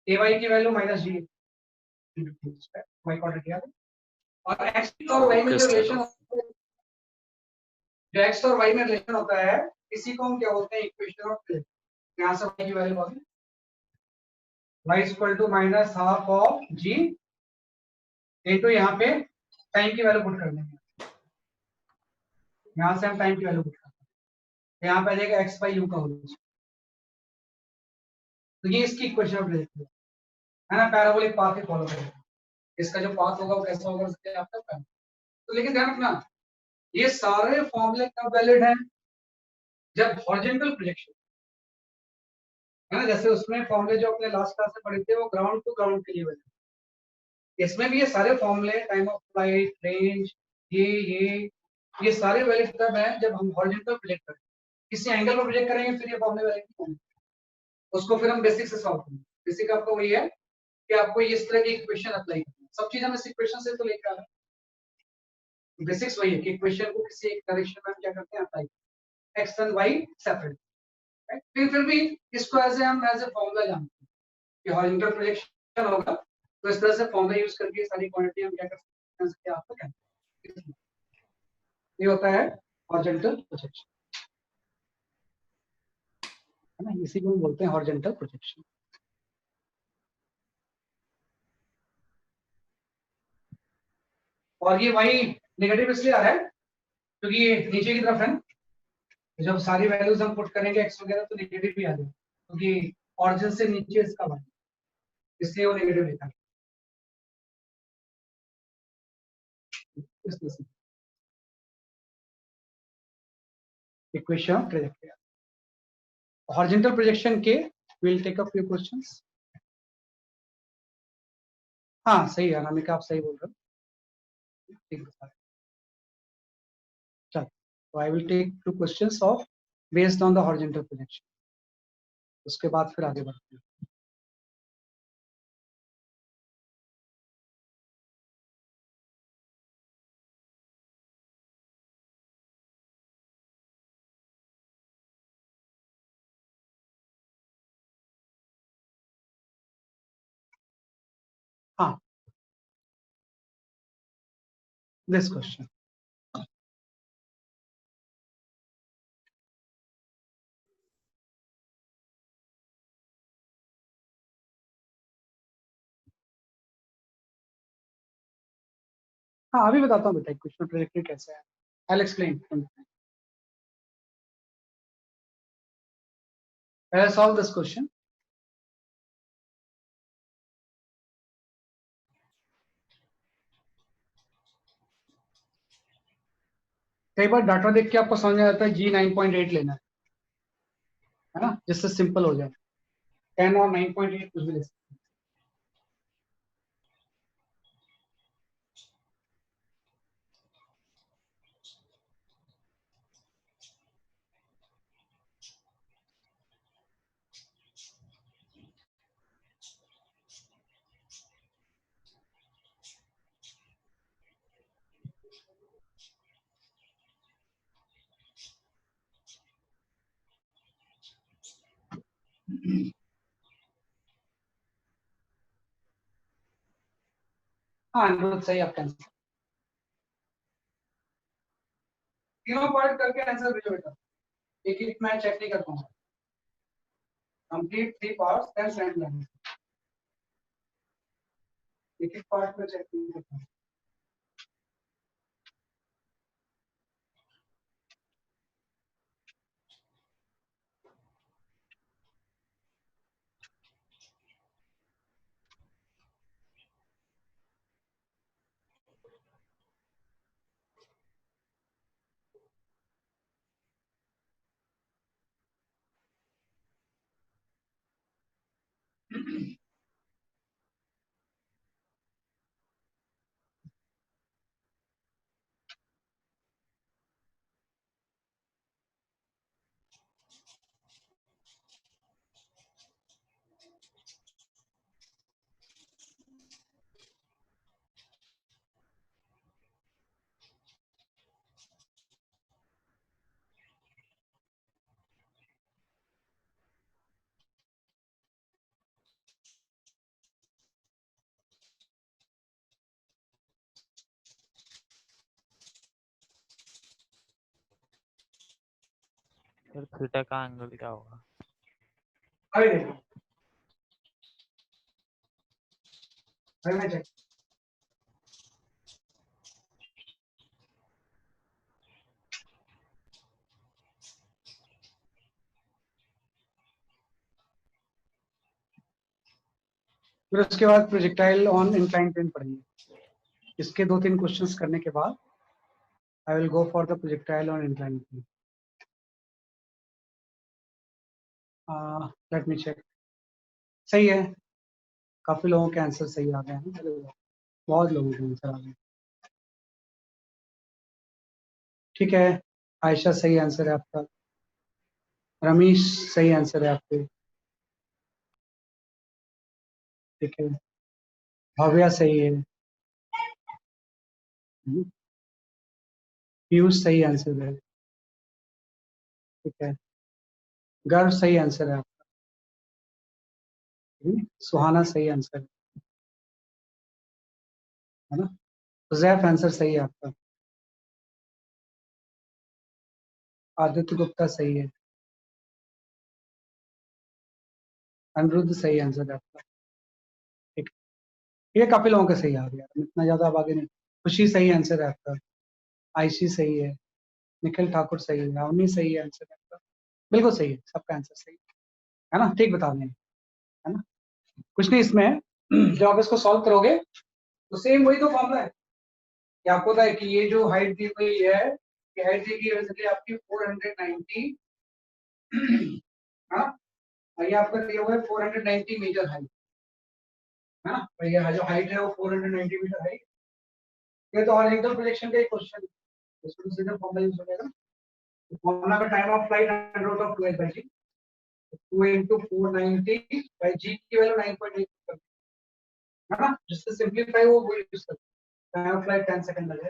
ay की value minus g into t square, y coordinate किया और x और y में जो रिलेशन, जो x और y में रिलेशन होता है इसी को हम क्या बोलते हैं, इक्वेशन ऑफ ट्रैजेक्टरी। यहाँ से y की वैल्यू होगी y equal to minus half of g into यहाँ पे टाइम की वैल्यू पुट कर देंगे। यहाँ से हम टाइम की वैल्यू पुट करते हैं, तो यहाँ पे आ जाएगा x बाई यू का होल। तो ये इसकी इक्वेशन ऑफ ट्रैजेक्टरी है ना, पैराबोलिक पाथ ही फॉलो करेगा। इसका जो पाथ होगा वो कैसा होगा, आपका पैराबोलिक। तो लेकिन ध्यान रखना ये सारे फॉर्मूले कब वैलिड हैं, जब हॉरिजॉन्टल प्रोजेक्शन है ना, जैसे उसमें फॉर्मूले जो अपने लास्ट क्लास में पढ़े थे वो ग्राउंड टू ग्राउंड के लिए वैलिड। इसमें भी ये सारे फॉर्मूले, टाइम ऑफ फ्लाइट, रेंज, ये सारे वैलिड तब हैं जब हम हॉरिजॉन्टल प्रोजेक्ट करें। किसी एंगल पर प्रोजेक्ट करेंगे फिर ये फॉर्मूले वैलिड नहीं होंगे, उसको फिर हम बेसिक से सॉल्व करेंगे। बेसिक आपका वही है कि आपको इस तरह की इक्वेशन अप्लाई करनी है, सब चीज हम इस इक्वेशन से तो लेकर आ रहे हैं। बेसिक्स वही है कि इक्वेशन को किसी एक डायरेक्शन में हम क्या करते हैं, apply, x and y separate. फिर भी इसको हम एज ए फॉर्मूला जानते हैं कि हॉरिजॉन्टल प्रोजेक्शन होगा, तो इस तरह से फॉर्मूला यूज करके सारी क्वांटिटी हम क्या कर सकते हैं, आपको क्या, ये होता है हॉरिजॉन्टल प्रोजेक्शन, है ना, इसी को हम बोलते हैं हॉरिजॉन्टल प्रोजेक्शन। और ये वाई नेगेटिव इसलिए आ रहा है क्योंकि ये नीचे की तरफ है, जब सारी वैल्यूज हम पुट करेंगे एक्स वगैरह तो नेगेटिव भी आ जाएगा, क्योंकि ऑरिजिन से नीचे इसका वाई, इसलिए वो नेगेटिव लिखा है इस तरह से। Equation of trajectory horizontal projection के will take up few questions. हाँ सही है अनामिका, आप सही बोल रहे हो, ठीक बता रहे। चलो, तो I will take 2 questions of based on the horizontal projection, उसके बाद फिर आगे बढ़ते हैं। हाँ, this question, हाँ अभी बताता हूँ बेटा इक्वेशन ऑफ ट्रेजेक्टरी कैसे है। I will explain. Let's solve this question. कई बार डाटा देख के आपको समझ में आता है जी 9.8 लेना है ना, जिससे सिंपल हो जाए। 10 और 9.8 कुछ भी ले सकते हैं। हाँ अनुरोध सही आपका आंसर। तीनों पार्ट करके आंसर भेजो बेटा, एक एक मैं चेक नहीं करता हूँ। Complete 3 parts then send answer. एक एक पार्ट में चेक नहीं करता हूँ। फिर थीटा का एंगल क्या होगा? अभी देखो भाई मैं चेक। फिर उसके बाद प्रोजेक्टाइल ऑन इंक्लाइन प्लेन पढ़ेंगे। इसके 2-3 क्वेश्चंस करने के बाद I will go for the projectile on incline plane. Let me check. सही है, काफी लोगों के आंसर सही आ गए हैं, बहुत लोगों के आंसर आ गए। ठीक है, आयशा सही आंसर है आपका, रमेश सही आंसर है आपके, ठीक है, भव्या सही है, पीयूष सही आंसर है, ठीक है, गर्व सही आंसर है आपका, सुहाना सही आंसर है ना, हुजैफ आंसर सही है आपका, आदित्य गुप्ता सही है, अनिरुद्ध सही आंसर है आपका, ठीक है। ये काफी लोगों के सही आ गया, इतना ज्यादा अब आगे नहीं। खुशी सही आंसर है आपका, आयशी सही है, निखिल ठाकुर सही है, अवनी सही आंसर है आपका, बिल्कुल सही है, सबका आंसर सही है ना, ठीक बता दें, है ना। कुछ नहीं इसमें, जब आप इसको सॉल्व करोगे तो सेम वही तो फॉर्मूला है कि आपको पता है कि ये जो हाइट दी हुई है, ये हाइट दी गई है बेसिकली आपकी 490, हाँ, और ये आपका दिया हुआ है 490 मीटर हाइट, है ना। तो ये जो हाइट है वो 490 मीटर हाइट। ये तो हॉरिजॉन्टल प्रोजेक्शन का एक क्वेश्चन है, इसको तो सीधा फॉर्मूला यूज हो जाएगा। तो फॉर्मूला का time of flight under root of 2 by G, 2 into 490 by G की वैल्यू 9.8 है ना, जिससे सिंपलीफाई वो यूज करते हैं, टाइम ऑफ फ्लाइट 10 सेकंड लगेगा,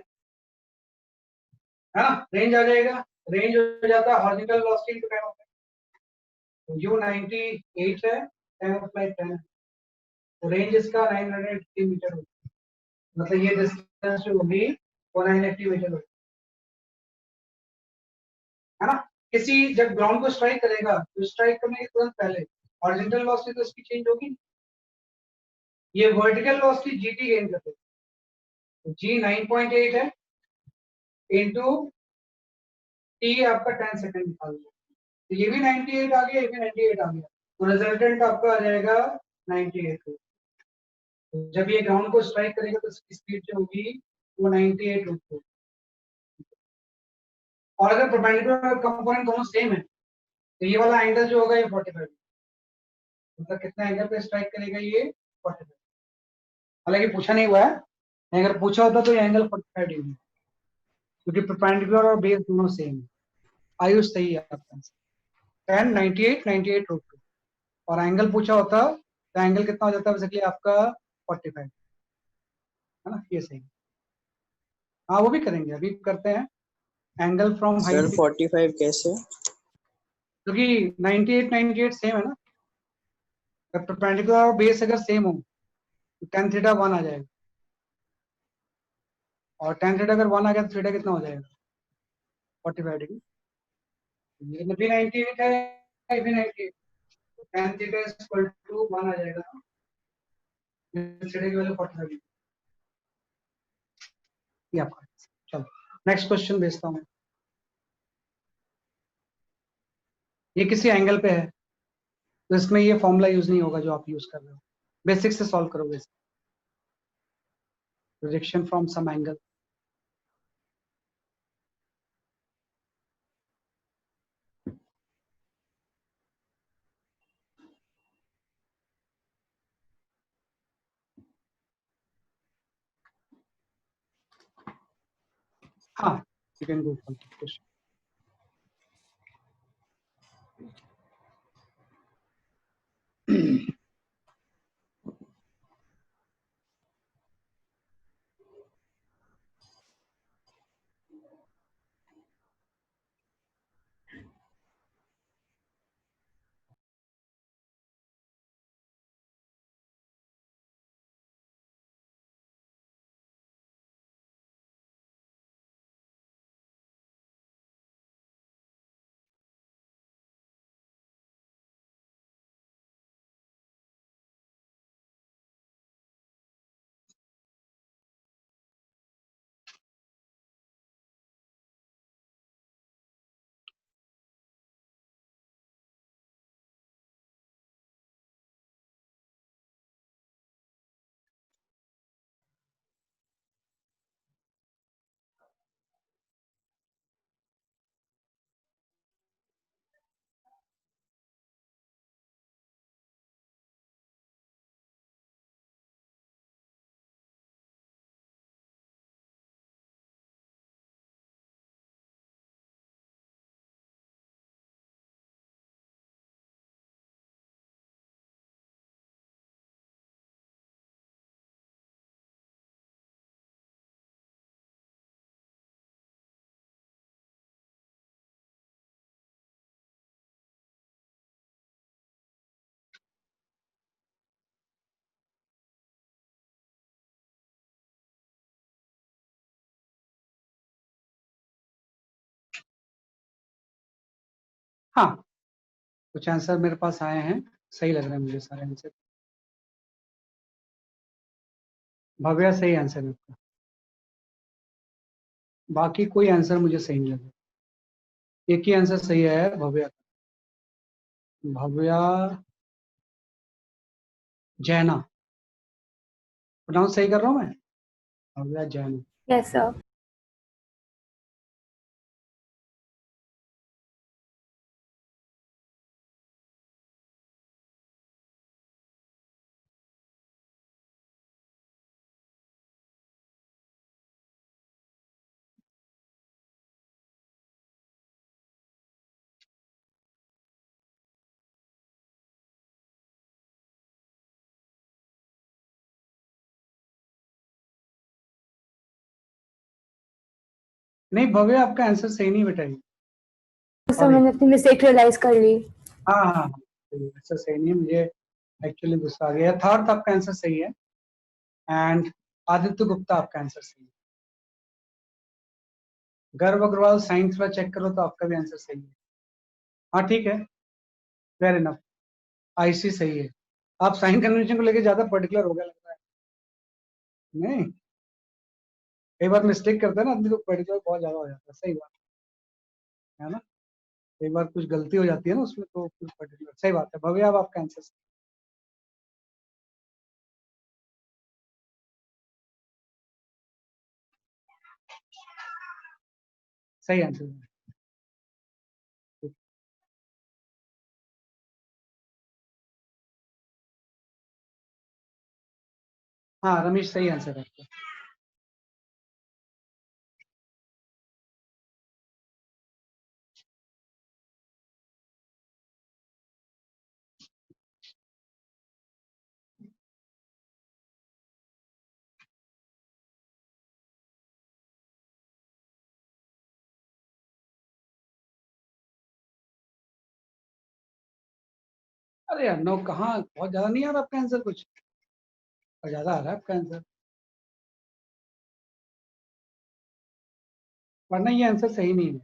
है ना। रेंज आ जाएगा, रेंज हो जाता है horizontal velocity into time of flight. You 98 है, टाइम ऑफ फ्लाइट 10 है, तो रेंज इसका 980 मीटर होगी, मतलब ये डिस्टेंस जो होगी वो 980 मीटर होगी, है ना। किसी जब ग्राउंड को स्ट्राइक करेगा तो स्ट्राइक करने के तुरंत पहले हॉरिजॉन्टल वेलोसिटी तो इसकी चेंज होगी, ये वर्टिकल वेलोसिटी जीटी गेन करते जी 9.8 है इंटू टी आपका 10 सेकंड निकाल दिया, तो ये भी 98 आ गया, ये भी 98 आ गया, तो रिजल्टेंट आपका आ जाएगा 98। जब ये ग्राउंड को स्ट्राइक करेगा तो इसकी स्पीड जो होगी वो 98 होगी। और अगर परपेंडिकुलर कंपोनेंट दोनों सेम है तो ये वाला एंगल जो होगा ये 45, मतलब कितना एंगल पे स्ट्राइक करेगा ये 45। हालांकि पूछा नहीं हुआ है, अगर पूछा होता तो ये एंगल 45 डिग्री, क्योंकि परपेंडिकुलर और बेस दोनों सेम है। आयुष सही है आपका आंसर 10 98 98 रूट 2, और एंगल पूछा होता तो एंगल कितना हो जाता है बेसिकली आपका 45, है ना, ये सही। हाँ वो भी करेंगे, अभी करते हैं एंगल फ्रॉम सर हाइट, 45 कैसे? क्योंकि 98 98 सेम है ना, परपेंडिकुलर और बेस अगर सेम हो तो tan थीटा 1 आ जाएगा, और tan थीटा अगर 1 आ गया तो थीटा कितना हो जाएगा 45 डिग्री। ये भी 98 है, ये भी 98, tan theta is equal to 1 आ जाएगा ना, थीटा की वैल्यू 45 डिग्री। ये आपका, चलो नेक्स्ट क्वेश्चन भेजता हूँ। ये किसी एंगल पे है तो इसमें ये फॉर्मूला यूज नहीं होगा जो आप यूज कर रहे हो, बेसिक से सॉल्व करोगे, प्रोजेक्शन फ्रॉम सम एंगल। हाँ you can go for question. हाँ कुछ आंसर मेरे पास आए हैं, सही लग रहा है मुझे सारे आंसर। भव्या सही आंसर है आपका, बाकी कोई आंसर मुझे सही नहीं लगा। एक ही आंसर सही है भव्या का, भव्या जैना, प्रोनाउंस सही कर रहा हूँ मैं, भव्या जैना। Yes, sir. नहीं भव्या आपका आंसर सही नहीं बेटा ये। सर मैंने अपनी मिस्टेक रियलाइज कर ली। हाँ हाँ आंसर सही नहीं है, मुझे एक्चुअली गुस्सा आ गया। थर्ड आपका आंसर सही है, एंड आदित्य गुप्ता आपका आंसर सही है। गर्व अग्रवाल साइंस में चेक करो तो आपका भी आंसर सही है। हाँ ठीक है, फेयर इनफ, आईसी सही है। आप साइन कन्वेंशन को लेकर ज्यादा पर्टिकुलर हो गया लगता है। नहीं कई बार मिस्टेक करते हैं ना आदमी, तो पर्टिकुलर बहुत ज्यादा हो जाता है, सही बात है ना। कई बार कुछ गलती हो जाती है ना उसमें, तो कुछ पर्टिकुलर, सही बात है भव्य, अब आपका आंसर सही आंसर है। हाँ रमेश, सही आंसर है आपका। अरे यार नो, कहाँ, बहुत ज्यादा नहीं आ रहा आपका आंसर, कुछ और ज्यादा आ रहा है आपका आंसर, वरना ये आंसर सही नहीं है।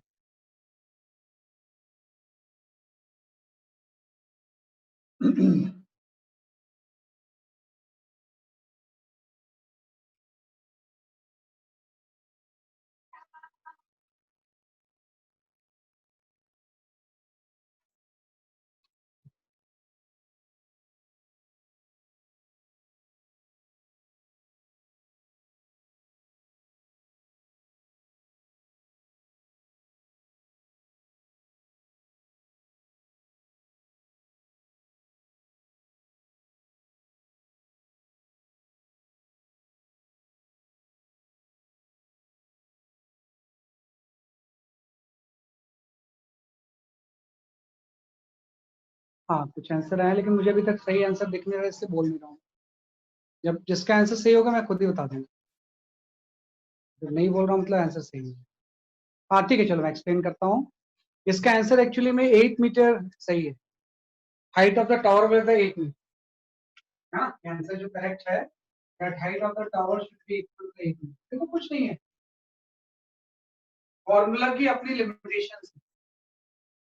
हाँ कुछ आंसर आया, लेकिन मुझे अभी तक सही आंसर दिख नहीं रहा, इससे बोल नहीं रहा हूँ। जब जिसका आंसर सही होगा मैं खुद ही बता दूंगा, जब नहीं बोल रहा हूँ मतलब आंसर सही है। हाँ ठीक है, चलो मैं एक्सप्लेन करता हूँ। इसका आंसर एक्चुअली में 8 मीटर सही है। Height of the tower with the 8 metre, हाँ आंसर जो करेक्ट है, that height of the tower should be equal to 8 metre. देखो कुछ नहीं है, फॉर्मूला की अपनी लिमिटेशंस है।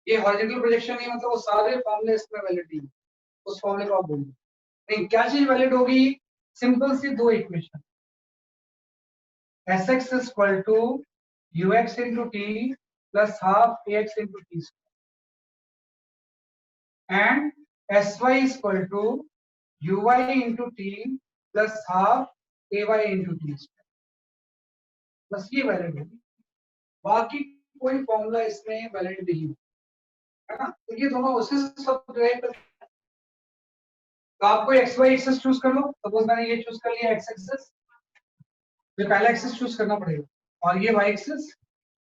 ये हॉरिजॉन्टल प्रोजेक्शन नहीं, मतलब वो सारे फॉर्मूले इसमें वैलिड नहीं है, उस फॉर्मूले को आप बोलिए। नहीं, क्या चीज वैलिड होगी, सिंपल सी दो equation, Sx is equal to ux into t plus half ax into t square, and sy is equal to uy into t plus half ay into t square, बस ये वैलिड होगी, बाकी कोई formula इसमें valid नहीं है ना। तो ये दोनों उसी से सब डिराइव करते हैं। तो आपको एक्स वाई एक्सेस चूज कर लो, सपोज मैंने ये चूज कर लिया एक्स एक्सेस, जो पहला एक्सेस चूज करना पड़ेगा, और ये वाई एक्सेस,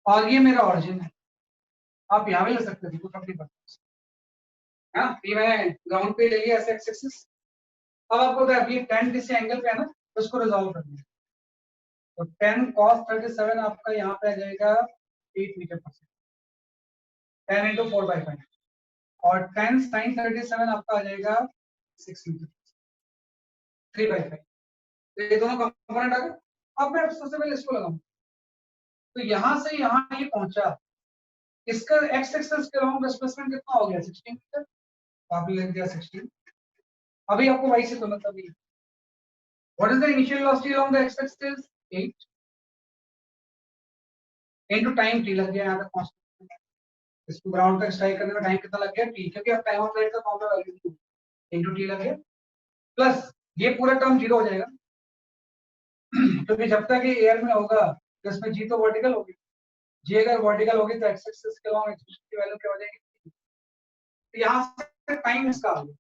और ये मेरा ऑरिजिन है। आप यहाँ भी ले सकते थे, कुछ अपनी पसंद, है ना। ये मैंने ग्राउंड पे ले लिया ऐसे एक्स एक्सिस। अब आपको पता है ये tan किसी एंगल पे है ना, तो उसको रिजॉल्व कर दिया, तो tan cos 37 आपका यहाँ पे आ जाएगा 8 मीटर पर सेकंड, 10 into 4/5, और tan sin 37 आपका आ जाएगा 6 मीटर 3/5। तो ये दोनों कंपोनेंट आ गए। अब मैं सबसे पहले इसको लगाऊं, तो यहाँ से यहाँ ये पहुंचा, इसका x एक्सिस के लॉन्ग डिस्प्लेसमेंट कितना हो गया, 16 मीटर, आपने लिख दिया 16। अभी आपको y से कोई मतलब नहीं है। What is the initial velocity along the x-axis? 8 into time t लग गया यहाँ पे कांस्टेंट। इसको ग्राउंड तक स्ट्राइक करने में टाइम कितना लग गया t, क्योंकि अब टाइम ऑफ फ्लाइट का फॉर्मूला वैल्यू into t लग गया, प्लस ये पूरा टर्म जीरो हो जाएगा, क्योंकि जब तक ये एयर में होगा तो इसमें g तो वर्टिकल होगी, g अगर वर्टिकल होगी तो x एक्सिस के अलॉन्ग x की वैल्यू क्या हो जाएगी। तो यहाँ से टाइम इसका आ गया,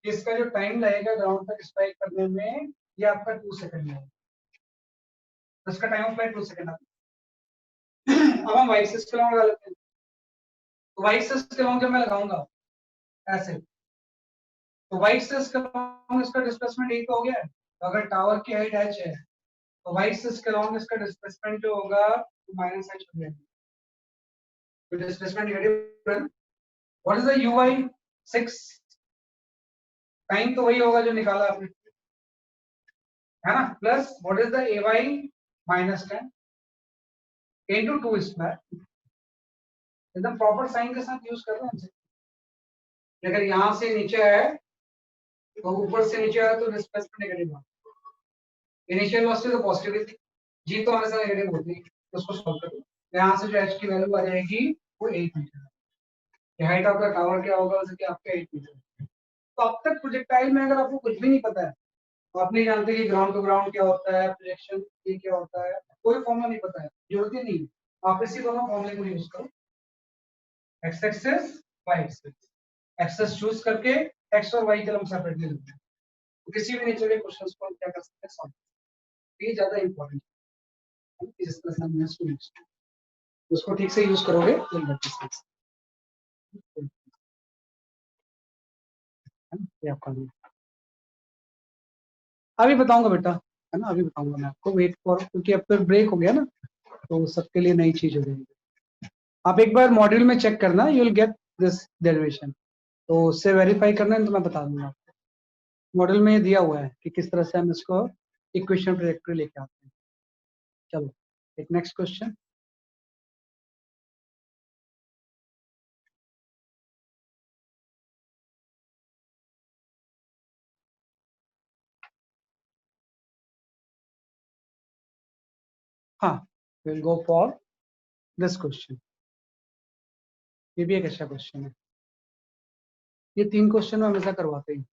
इसका जो टाइम लगेगा ग्राउंड तक स्ट्राइक करने में, ये आपका 2 सेकंड है, तो इसका टाइम ऑफ फ्लाइट 2 सेकंड आता है। अब हम y एक्सिस के लॉन्ग लगा लेते हैं, तो y एक्सिस के लॉन्ग जब मैं लगाऊंगा ऐसे, तो y एक्सिस के लॉन्ग इसका डिस्प्लेसमेंट यही तो हो गया है। तो अगर टावर की हाइट h है, तो y एक्सिस के लॉन्ग इसका डिस्प्लेसमेंट जो होगा वो माइनस h हो जाएगा, तो डिस्प्लेसमेंट नेगेटिव है। What is the uy 6, time तो वही होगा जो निकाला आपने, है ना, plus what is the ay -10 into 2 square, एकदम प्रॉपर साइन के साथ यूज कर रहे हैं। अगर यहाँ से नीचे है तो ऊपर से नीचे आया तो डिस्प्लेसमेंट नेगेटिव है, इनिशियल वेलोसिटी तो पॉजिटिव थी, जी तो हमेशा नेगेटिव होती है, तो उसको सॉल्व करो। तो यहाँ से जो h की वैल्यू आ जाएगी वो 8 मीटर। हाइट आपका टावर क्या होगा, जैसे कि आपका 8 मीटर। तो अब तक प्रोजेक्टाइल में अगर आपको कुछ भी नहीं पता है, तो आप नहीं जानते कि ग्राउंड टू ग्राउंड क्या होता है, प्रोजेक्शन ये क्या होता है, कोई फॉर्मूला नहीं पता है, जरूरत ही नहीं है। आप इसी दोनों फॉर्मूले को यूज करो, x axis y axis. Axis choose करके x और y कलम सेपरेटली लिखते हैं, तो किसी भी नेचर के क्वेश्चंस को हम क्या कर सकते हैं, सॉल्व। ये ज्यादा इंपॉर्टेंट है कि जिस तरह से हमने इसको यूज किया, उसको ठीक से यूज करोगे तो ये आपका नहीं। अभी बताऊंगा बेटा, है ना, अभी बताऊंगा मैं आपको, वेट फॉर, क्योंकि अब फिर ब्रेक हो गया ना, तो सबके लिए नई चीज हो जाएगी। आप एक बार मॉड्यूल में चेक करना, you will get this derivation, तो उससे वेरीफाई करना है तो मैं बता दूंगा आपको। मॉडल में दिया हुआ है कि किस तरह से हम इसको इक्वेशन ट्रैजेक्टरी लेके आते हैं। चलो एक नेक्स्ट क्वेश्चन। हाँ, will go for this question. ये भी एक अच्छा क्वेश्चन है, ये 3 क्वेश्चन में हमेशा करवाते हैं।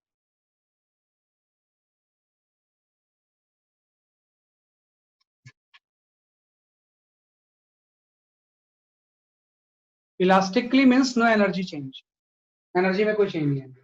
Elastically means no energy change, energy में कोई चेंज नहीं है।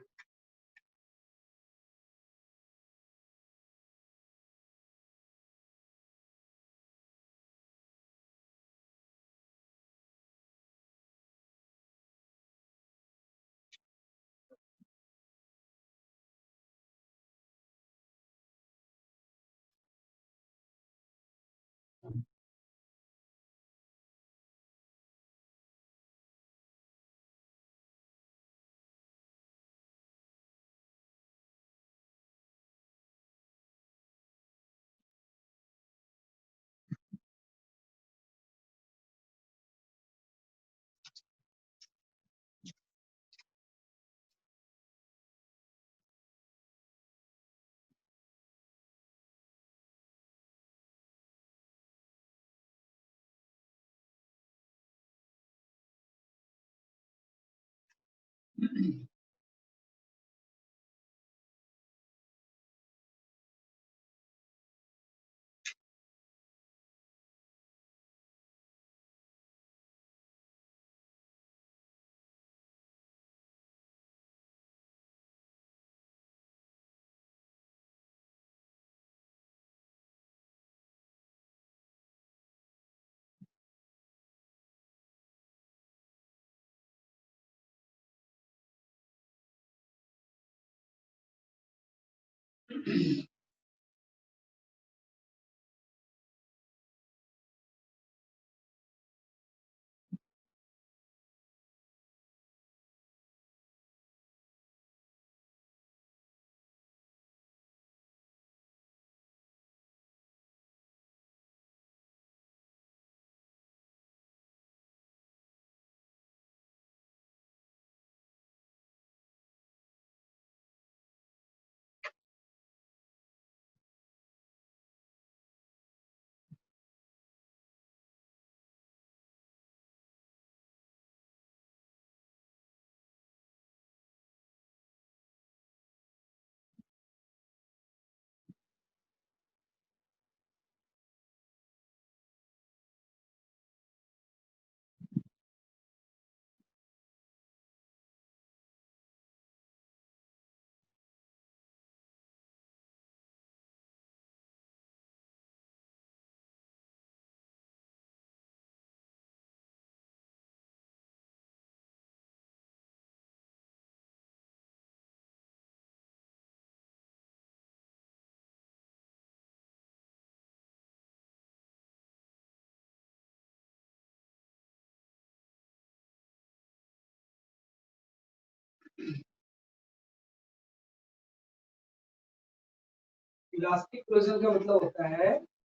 इलास्टिक कोलिजन का मतलब होता है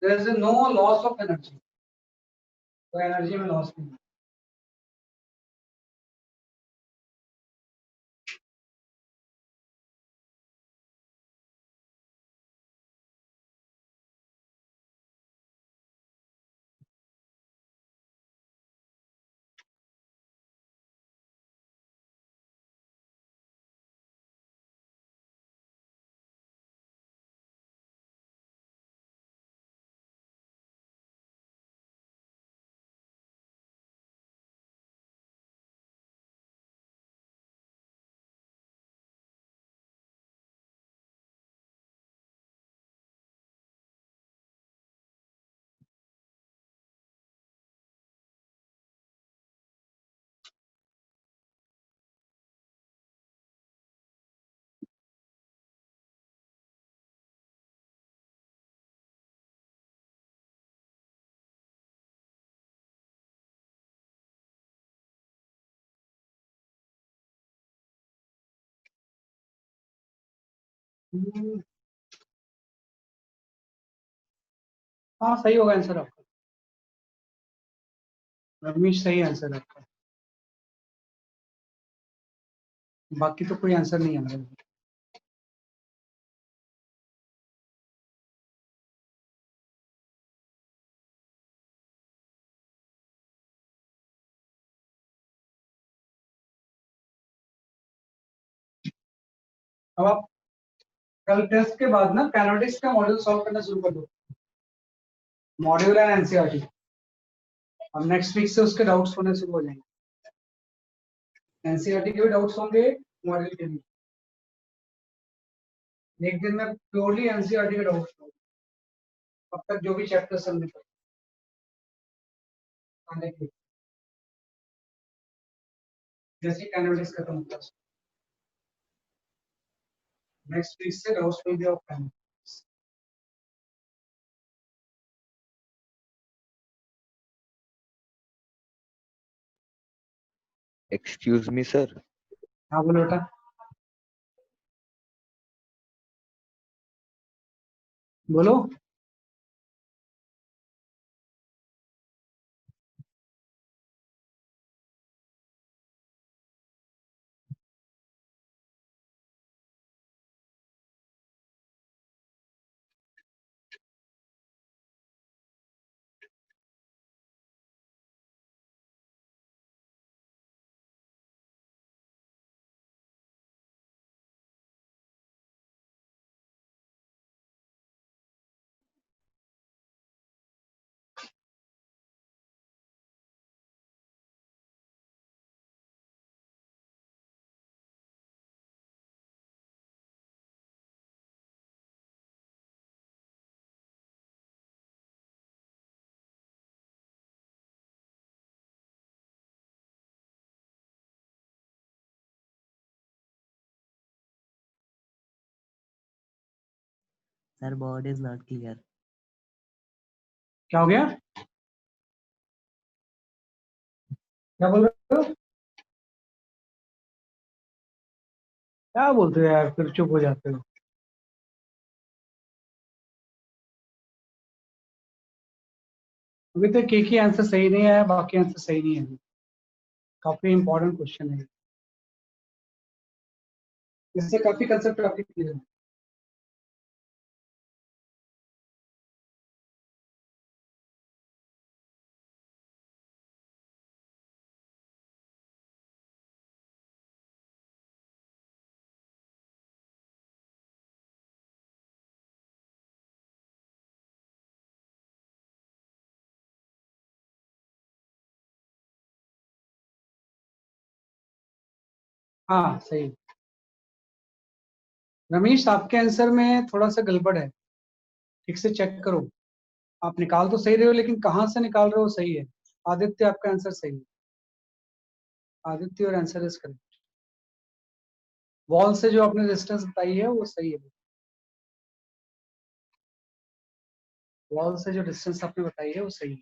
there is no loss of energy, तो एनर्जी में लॉस नहीं है। हाँ सही होगा आंसर आपका, रमेश सही आंसर है आपका, बाकी तो कोई आंसर नहीं आ रहा है। अब आप कल टेस्ट के बाद ना कैनोटिक्स का मॉड्यूल सॉल्व करना शुरू कर दो, मॉड्यूल एंड एनसीईआरटी। अब नेक्स्ट वीक से उसके डाउट्स होने शुरू हो जाएंगे, एनसीईआरटी के भी डाउट्स होंगे, मॉड्यूल के भी। एक दिन में प्योरली एनसीईआरटी के डाउट्स होंगे, अब तक जो भी चैप्टर सबमिट आने के जैसे कैनोटिक्स खत्म होगा नेक्स्ट वीक से doubts will be of kinetics. Excuse me sir, हाँ बोलो बेटा। बोलो। Sir, board is not clear. क्या हो गया, क्या बोल रहे हो, क्या बोलते हो यार, फिर चुप हो जाते हो। अभी तक एक ही आंसर सही नहीं है, बाकी आंसर सही नहीं है, काफी इंपॉर्टेंट क्वेश्चन है, इससे काफी कंसेप्ट काफी क्लियर है। हाँ सही। रमेश आपके आंसर में थोड़ा सा गड़बड़ है, ठीक से चेक करो। आप निकाल तो सही रहे हो, लेकिन कहाँ से निकाल रहे हो सही है। आदित्य आपका आंसर सही है, आदित्य और आंसर इज करेक्ट। वॉल से जो आपने डिस्टेंस बताई है वो सही है, वॉल से जो डिस्टेंस आपने बताई है वो सही है।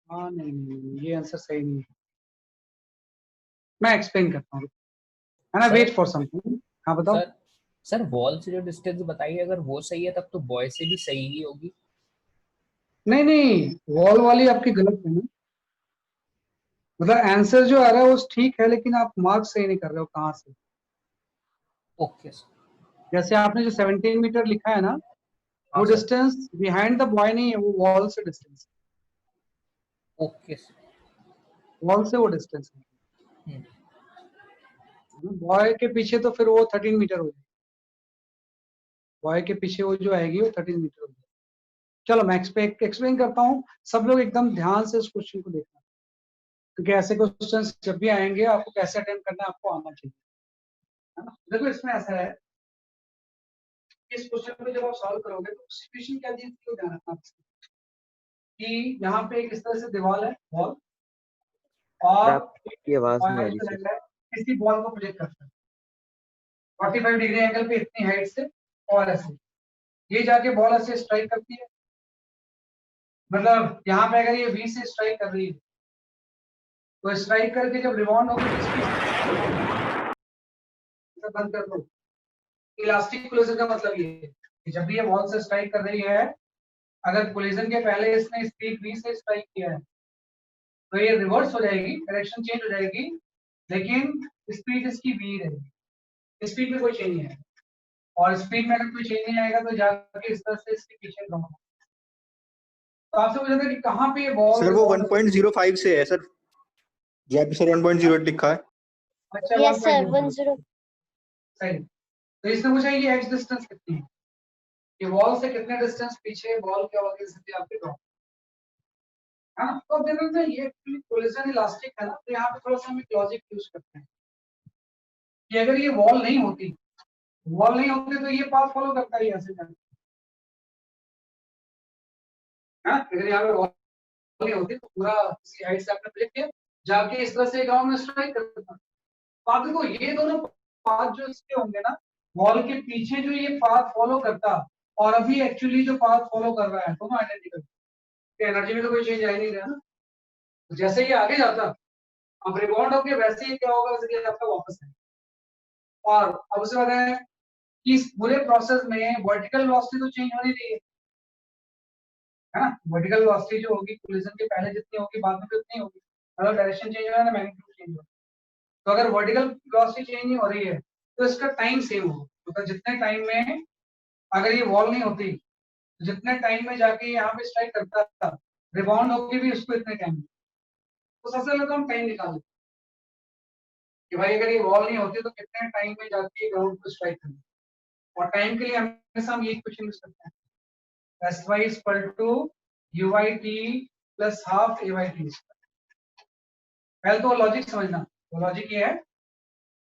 हाँ नहीं, ये आंसर सही नहीं है, मैं एक्सप्लेन करता हूँ, है ना, सर वेट फॉर समथिंग। हाँ बताओ। सर सर वॉल से जो डिस्टेंस बताई है, अगर वो सही है तब तो बॉय से भी सही ही होगी। नहीं नहीं, वॉल वाली आपकी गलत है ना, मतलब आंसर जो आ रहा है वो ठीक है, लेकिन आप मार्क सही नहीं कर रहे हो कहाँ से। Okay sir. जैसे आपने जो 17 मीटर लिखा है ना, वो हाँ sir. Distance behind the boy नहीं है, वो वॉल से डिस्टेंस, ओके सर। वॉल से वो डिस्टेंस है। हम्म, बॉय के पीछे तो फिर वो 13 मीटर हो जाएगी, बॉय के पीछे वो जो आएगी वो 13 मीटर हो जाएगी। चलो मैं एक्सप्लेन करता हूँ, सब लोग एकदम ध्यान से इस क्वेश्चन को देखना, क्योंकि ऐसे क्वेश्चन जब भी आएंगे आपको कैसे अटेम्प्ट करना है आपको आना चाहिए, है ना। देखो इसमें ऐसा है, इस क्वेश्चन को जब आप सॉल्व करोगे तो सिचुएशन क्या दी थी ध्यान रखना कि यहाँ पे एक इस तरह से दीवार है, वॉल, और आपकी आवाज नहीं आ रही सर। किसी बॉल को प्लेस करता है 45 डिग्री एंगल पे इतनी हाइट से, और ऐसे ये जाके बॉल ऐसे स्ट्राइक करती है, मतलब यहाँ पे अगर ये V से स्ट्राइक कर रही है तो स्ट्राइक करके जब रिबाउंड होगी तो पे बंद कर दो। इलास्टिक कोलिजन का मतलब ये है कि जब भी ये वॉल से स्ट्राइक कर रही है, अगर कोलिजन के पहले इसने स्पीड v से स्ट्राइक किया है तो ये रिवर्स हो जाएगी, डायरेक्शन चेंज हो जाएगी, लेकिन स्पीड इसकी v रहेगी, स्पीड में कोई चेंज नहीं है। और स्पीड में अगर कोई चेंज नहीं आएगा तो जाके इस तरह से इसके पीछे ड्रॉप होगा। तो आपसे पूछा था कि कहाँ पे ये बॉल, सर वो 1.05 से है सर, यहाँ पे सर 1.08 लिखा है। अच्छा यस सर 1.0 10 सही। तो इसने पूछा कि एक्स डिस्टेंस कितनी है, ये वॉल से कितने डिस्टेंस पीछे बॉल क्या होगी स्थिति आपकी ड्रॉप है ना। तो अब देखो ना ये कोलिजन इलास्टिक है ना, तो यहाँ पे थोड़ा सा हम एक लॉजिक यूज करते हैं कि अगर ये वॉल नहीं होती तो ये पाथ फॉलो करता ही ऐसे जाके, है ना। अगर यहाँ पे वॉल नहीं होती तो पूरा इसी हाइट से आपने क्लिक किया, जाके इस तरह से ग्राउंड में स्ट्राइक करता। पाथ देखो ये दोनों पाथ जो इसके होंगे ना, वॉल के पीछे जो ये पाथ फॉलो करता और अभी एक्चुअली जो पाथ फॉलो कर रहा है दोनों आइडेंटिकल, एनर्जी में तो कोई चेंज आ ही नहीं रहा ना। तो जैसे ये आगे जाता अब रिबाउंड होके वैसे ही क्या होगा, वैसे आपका वापस है। और अब उसे बताएं कि इस पूरे प्रोसेस में वर्टिकल वेलोसिटी तो चेंज होनी चाहिए, है ना। वर्टिकल वेलोसिटी जो होगी कोलिजन के पहले जितनी होगी बाद में भी उतनी होगी, मतलब डायरेक्शन चेंज हो रहा है ना, मैग्नीट्यूड चेंज हो रहा है। तो अगर वर्टिकल वेलोसिटी चेंज नहीं हो रही है तो इसका टाइम सेम होगा। तो जितने टाइम में अगर ये वॉल नहीं होती, जितने टाइम में जाके यहाँ पे स्ट्राइक करता था, रिबाउंड होके भी उसको इतने टाइम। तो सबसे पहले तो हम टाइम निकाल लेते कि भाई अगर ये वॉल नहीं होती तो कितने टाइम में जाके ग्राउंड को स्ट्राइक करना। और टाइम के लिए हमेशा हम ये इक्वेशन यूज करते हैं, sy = uyt + ½ ayt। पहले तो लॉजिक समझना, तो लॉजिक ये है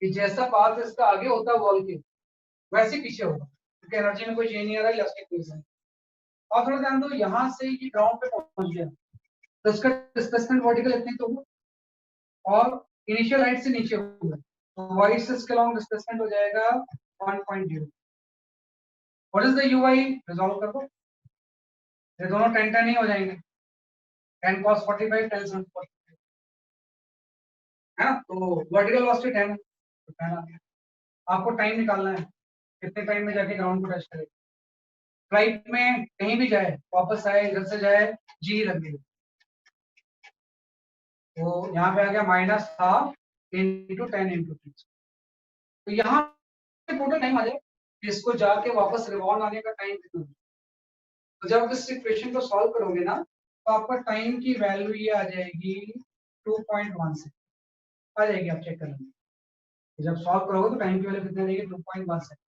कि जैसा पाथ इसका आगे होता है वॉल के वैसे पीछे होगा, क्योंकि एनर्जी में कोई चेंज नहीं आ रहा है, इलास्टिक कोलिजन। और थोड़ा ध्यान दो, यहाँ से ये ग्राउंड पे पहुंच गया तो इसका डिस्प्लेसमेंट वर्टिकल इतनी तो हुआ और इनिशियल हाइट से नीचे हुआ, तो y से इसके लॉन्ग डिस्प्लेसमेंट हो जाएगा 1.0। What is the uy, resolve कर दो, ये दोनों 10 ही हो जाएंगे, 10 cos 45 10 sin 45, है ना। तो वर्टिकल वेलोसिटी 10 है, तो 10 आ गया। आपको टाइम निकालना है कितने टाइम में जाके ग्राउंड को टच करेगा। फ्लाइट में कहीं भी जाए, वापस आए, इधर से जाए, जी लग गई, तो यहाँ पे आ गया -½ × 10 × 3। तो यहाँ टोटल टाइम आ जाए, इसको जाके वापस रिबाउंड आने का टाइम कितना है। तो जब इस इक्वेशन को सॉल्व करोगे ना तो आपका टाइम की वैल्यू ये आ जाएगी 2.1 सेकंड आ जाएगी, आप चेक कर लेंगे। तो जब सॉल्व करोगे तो टाइम की वैल्यू कितनी आएगी, 2.1 सेकंड।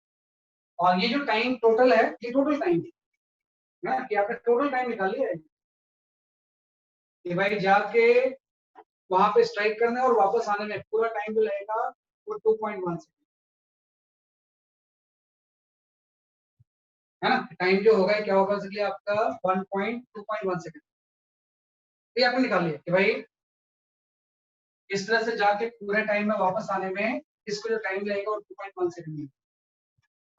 और ये जो टाइम टोटल है ये टोटल टाइम है ना, कि आपने टोटल टाइम निकाल लिया है कि भाई जाके वहां पे स्ट्राइक करने और वापस आने में पूरा टाइम जो लगेगा वो 2.1 सेकंड, है ना। टाइम जो होगा क्या होगा इसके लिए आपका 2.1 सेकंड। ये आपने निकाल लिया कि भाई इस तरह से जाके पूरे टाइम में वापस आने में इसको जो टाइम लगेगा वो 2.1 सेकंड है।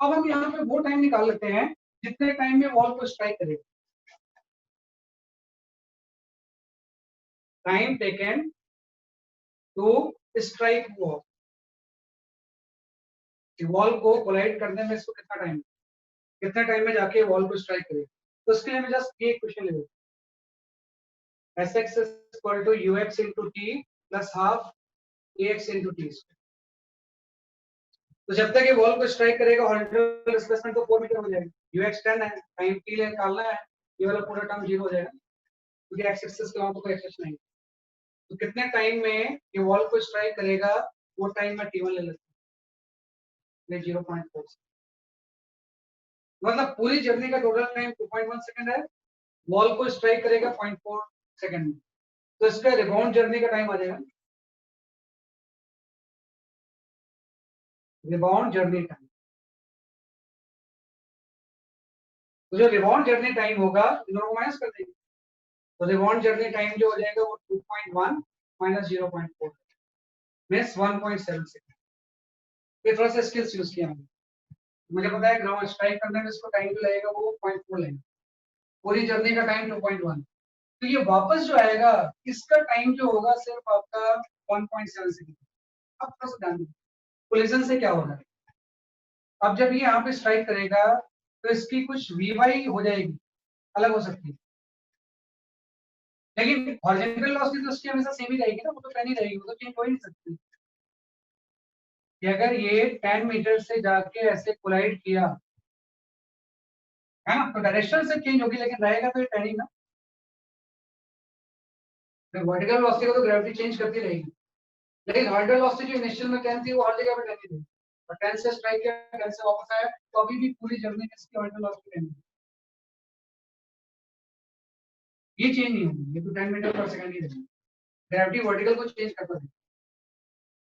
अब हम यहाँ पे वो टाइम निकाल लेते हैं जितने टाइम में वॉल को स्ट्राइक करेगा, time taken to strike wall, wall को कोलाइड करने में इसको कितना टाइम, कितने टाइम में जाके वॉल को स्ट्राइक करेगा। तो इसके लिए मैं जस्ट ये क्वेश्चन ले लेता हूं, sx = ux × t + ½ ax × t²। तो जब तक ये वॉल को स्ट्राइक करेगा हॉरिजॉन्टल डिस्प्लेसमेंट तो 4 मीटर हो जाएगा, ux 10 है, टाइम t ले निकालना है, ये वाला पूरा टर्म 0 हो जाएगा क्योंकि x एक्सिस के तो कोई एक्सेस नहीं। तो कितने टाइम में ये वॉल को स्ट्राइक करेगा वो टाइम में t1 ले लेता हूं, 0.4। मतलब पूरी जर्नी का टोटल टाइम 2.1 सेकंड है, वॉल को स्ट्राइक करेगा 0.4 सेकंड में, तो इसका रिबाउंड जर्नी का टाइम आ जाएगा, रिबाउंड जर्नी टाइम। तो जो रिबाउंड जर्नी टाइम होगा इन दोनों को माइनस कर देंगे, तो रिबाउंड जर्नी टाइम जो हो जाएगा वो 2.1 - 0.4 मींस 1.7 सेकंड। ये थोड़ा सा स्किल्स यूज किया हमने, मुझे पता है ग्राउंड स्ट्राइक करने में इसको टाइम जो लगेगा वो 0.4 लगेगा, पूरी जर्नी का टाइम 2.1। तो ये वापस जो आएगा इसका टाइम जो होगा सिर्फ आपका 1.7 सेकंड। अब थोड़ा सा ध्यान दो कोलिजन से क्या हो रहा है, अब जब ये यहाँ पे स्ट्राइक करेगा तो इसकी कुछ वी हो जाएगी, अलग हो सकती है, लेकिन हॉरिजॉन्टल वेलोसिटी तो उसकी हमेशा सेम ही रहेगी ना, वो तो 10 ही रहेगी, वो तो चेंज हो ही नहीं सकती। कि अगर ये 10 मीटर से जाके ऐसे कोलाइड किया है ना, तो डायरेक्शन से चेंज होगी, लेकिन रहेगा तो ये 10 ही ना। वर्टिकल वेलोसिटी को तो ग्रेविटी चेंज करती रहेगी, लेकिन हॉरिजॉन्टल वेलोसिटी जो इनिशियल में 10 थी वो हर जगह पे 10 ही रहेगी। और 10 से स्ट्राइक किया, 10 से वापस आया, तो अभी भी पूरी जर्नी में इसकी हॉरिजॉन्टल वेलोसिटी 10 है, ये चेंज नहीं होगी, ये तो 10 मीटर पर सेकंड ही रहेगी। ग्रेविटी वर्टिकल को चेंज करता है।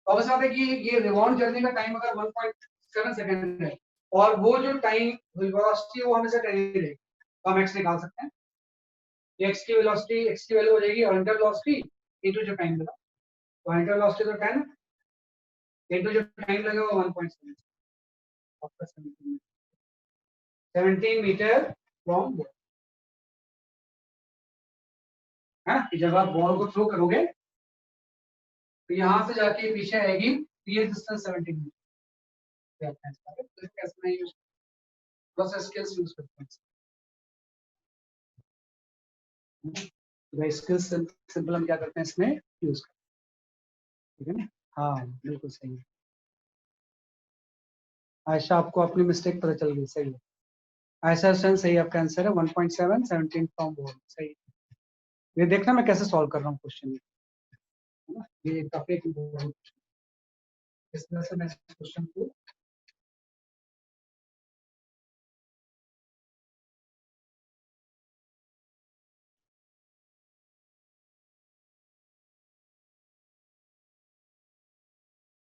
तो अब बात है कि ये रिबाउंड जर्नी का टाइम अगर 1.7 सेकंड है और वो जो टाइम वेलोसिटी वो हमेशा 10 ही रहेगी, तो हम x निकाल सकते हैं। x की वेलोसिटी, x की वैल्यू हो जाएगी हॉरिजॉन्टल वेलोसिटी इनटू जो टाइम लगा, तो हॉरिजॉन्टल वेलोसिटी तो 10 इनटू जो टाइम लगा वो 1.7, आपका 17 मीटर फ्रॉम बॉल है। जब आप बॉल को थ्रो करोगे तो यहां से जाके पीछे आएगी, ये डिस्टेंस 17 मीटर। कैसे यूज बस स्किल्स यूज करते हैं, स्किल्स सिंपल हम क्या करते हैं इसमें यूज करते हैं, ठीक है ना। हाँ बिल्कुल सही है आयशा, आपको अपनी मिस्टेक पता चल गई, सही है आयशा हसन, सही आपका आंसर है 1.7 17 फ्रॉम बॉल, सही। ये देखना मैं कैसे सॉल्व कर रहा हूँ क्वेश्चन, है ना, ये काफी इम्पोर्टेंट इस तरह से मैं क्वेश्चन को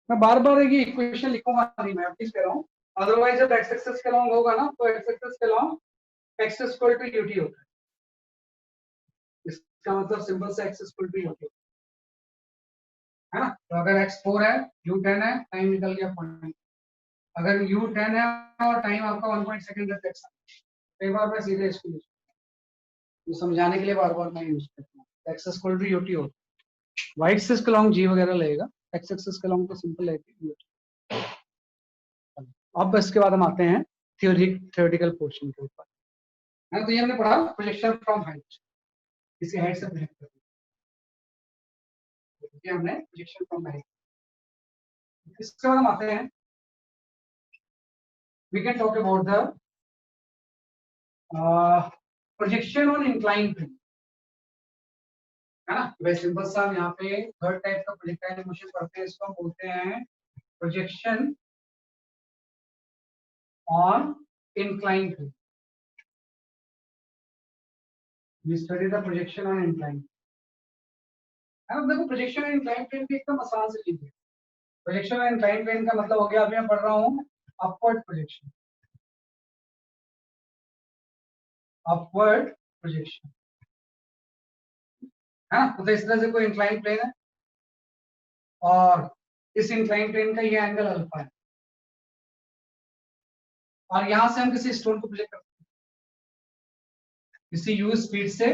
मैं बार बार ये इक्वेशन लिखूंगा नहीं, मैं प्लीज कह रहा हूँ, अदरवाइज जब x एक्सिस के लॉन्ग होगा ना तो x एक्सिस के long x equal to ut होता है, इसका मतलब सिंपल से x इक्वल टू ut है ना। तो अगर x 4 है, u 10 है, टाइम निकल गया पॉइंट। अगर u 10 है और टाइम आपका 1 सेकंड है, एक बार मैं सीधे इसको यूज तो समझाने के लिए बार बार मैं यूज करता हूँ, x इक्वल टू ut होता है, y एक्सिस के लॉन्ग g वगैरह लगेगा, x एक्सिस के लॉन्ग तो सिंपल है। अब इसके बाद हम आते हैं थ्योरेटिकल पोर्शन के ऊपर, है ना। तो ये हमने पढ़ा प्रोजेक्शन फ्रॉम हाइट, किसी हाइट से प्रोजेक्ट करते हैं, ये हमने प्रोजेक्शन फ्रॉम हाइट। इसके बाद हम आते हैं, we can talk about the projection on incline plane, है ना। वेरी सिंपल सा, हम यहाँ पे थर्ड टाइप का प्रोजेक्टाइल मोशन पढ़ते हैं, इसको हम बोलते हैं projection on incline plane. We study the projection on incline, है ना। देखो प्रोजेक्शन ऑन इंक्लाइन प्लेन भी एकदम आसान से चीज है। प्रोजेक्शन ऑन इंक्लाइन प्लेन का मतलब हो गया, अभी मैं पढ़ रहा हूँ अपवर्ड प्रोजेक्शन, अपवर्ड प्रोजेक्शन, है ना। तो इस तरह से कोई इंक्लाइन प्लेन है और इस इंक्लाइन प्लेन का ये एंगल अल्फा है, और यहां से हम किसी स्टोन को प्रोजेक्ट करते हैं किसी यू स्पीड से,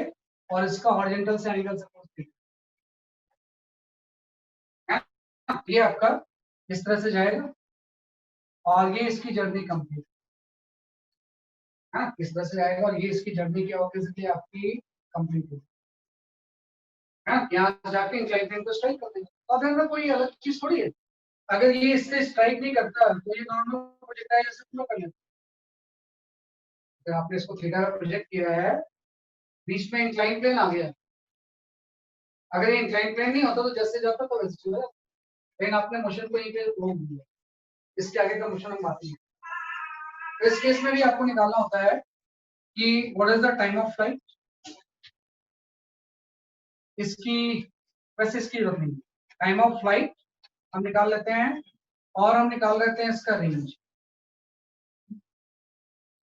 और इसका हॉरिजॉन्टल से एंगल सपोज है, ये आपका इस तरह से जाएगा और ये इसकी जर्नी कंप्लीट है, इस तरह से जाएगा और ये इसकी जर्नी क्या होगी, आपकी कंप्लीट होगी, यहाँ जाके इंक्लाइन प्लेन को स्ट्राइक कर देंगे। तो अगर कोई अलग चीज थोड़ी है, अगर ये इससे स्ट्राइक नहीं करता तो ये नॉर्मल प्रोजेक्टाइल ऐसे फ्लो कर लेता। तो आपने इसको थीटा का प्रोजेक्ट किया है, बीच में इंक्लाइन प्लेन आ गया, अगर ये इंक्लाइन प्लेन नहीं होता तो जैसे जाता तो वैसे चला जाता, लेकिन आपने मोशन को यहीं पे रोक दिया, इसके आगे का मोशन हम बात नहीं। तो इस केस में भी आपको निकालना होता है कि what is the time of flight, इसकी वैसे इसकी जरूरत नहीं, टाइम ऑफ फ्लाइट हम निकाल लेते हैं, और हम निकाल लेते हैं इसका रेंज,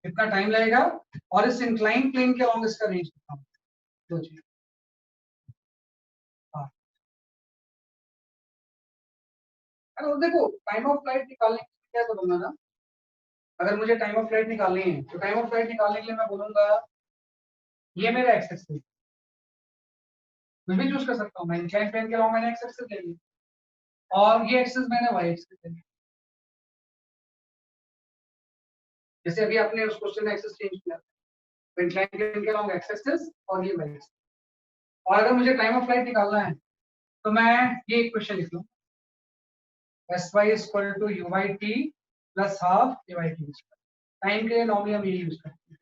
कितना टाइम लगेगा, और इस इंक्लाइन प्लेन के अलॉन्ग इसका रेंज कितना, दो चीज। हाँ देखो टाइम ऑफ फ्लाइट निकालने के लिए क्या करूंगा ना, अगर मुझे टाइम ऑफ फ्लाइट निकालनी है तो टाइम ऑफ फ्लाइट निकालने के लिए मैं बोलूंगा ये मेरा एक्स एक्सिस, मैं भी चूज कर सकता हूँ, मैं इंक्लाइन प्लेन के अलॉन्ग मैंने एक्स एक्सिस ले लिया और ये एक्सिस मैंने वाई एक्सिस ले लिया, जैसे अभी आपने उस क्वेश्चन में एक्सेस चेंज किया, तो इंक्लाइन प्लेन के अलॉन्ग एक्स एक्सिस और ये वाई एक्सिस। और अगर मुझे टाइम ऑफ फ्लाइट निकालना है तो मैं ये इक्वेशन लिख लूं, sy is equal to uy/t plus half ay/t। Time के लिए नॉर्मली हम ये यूज करते हैं,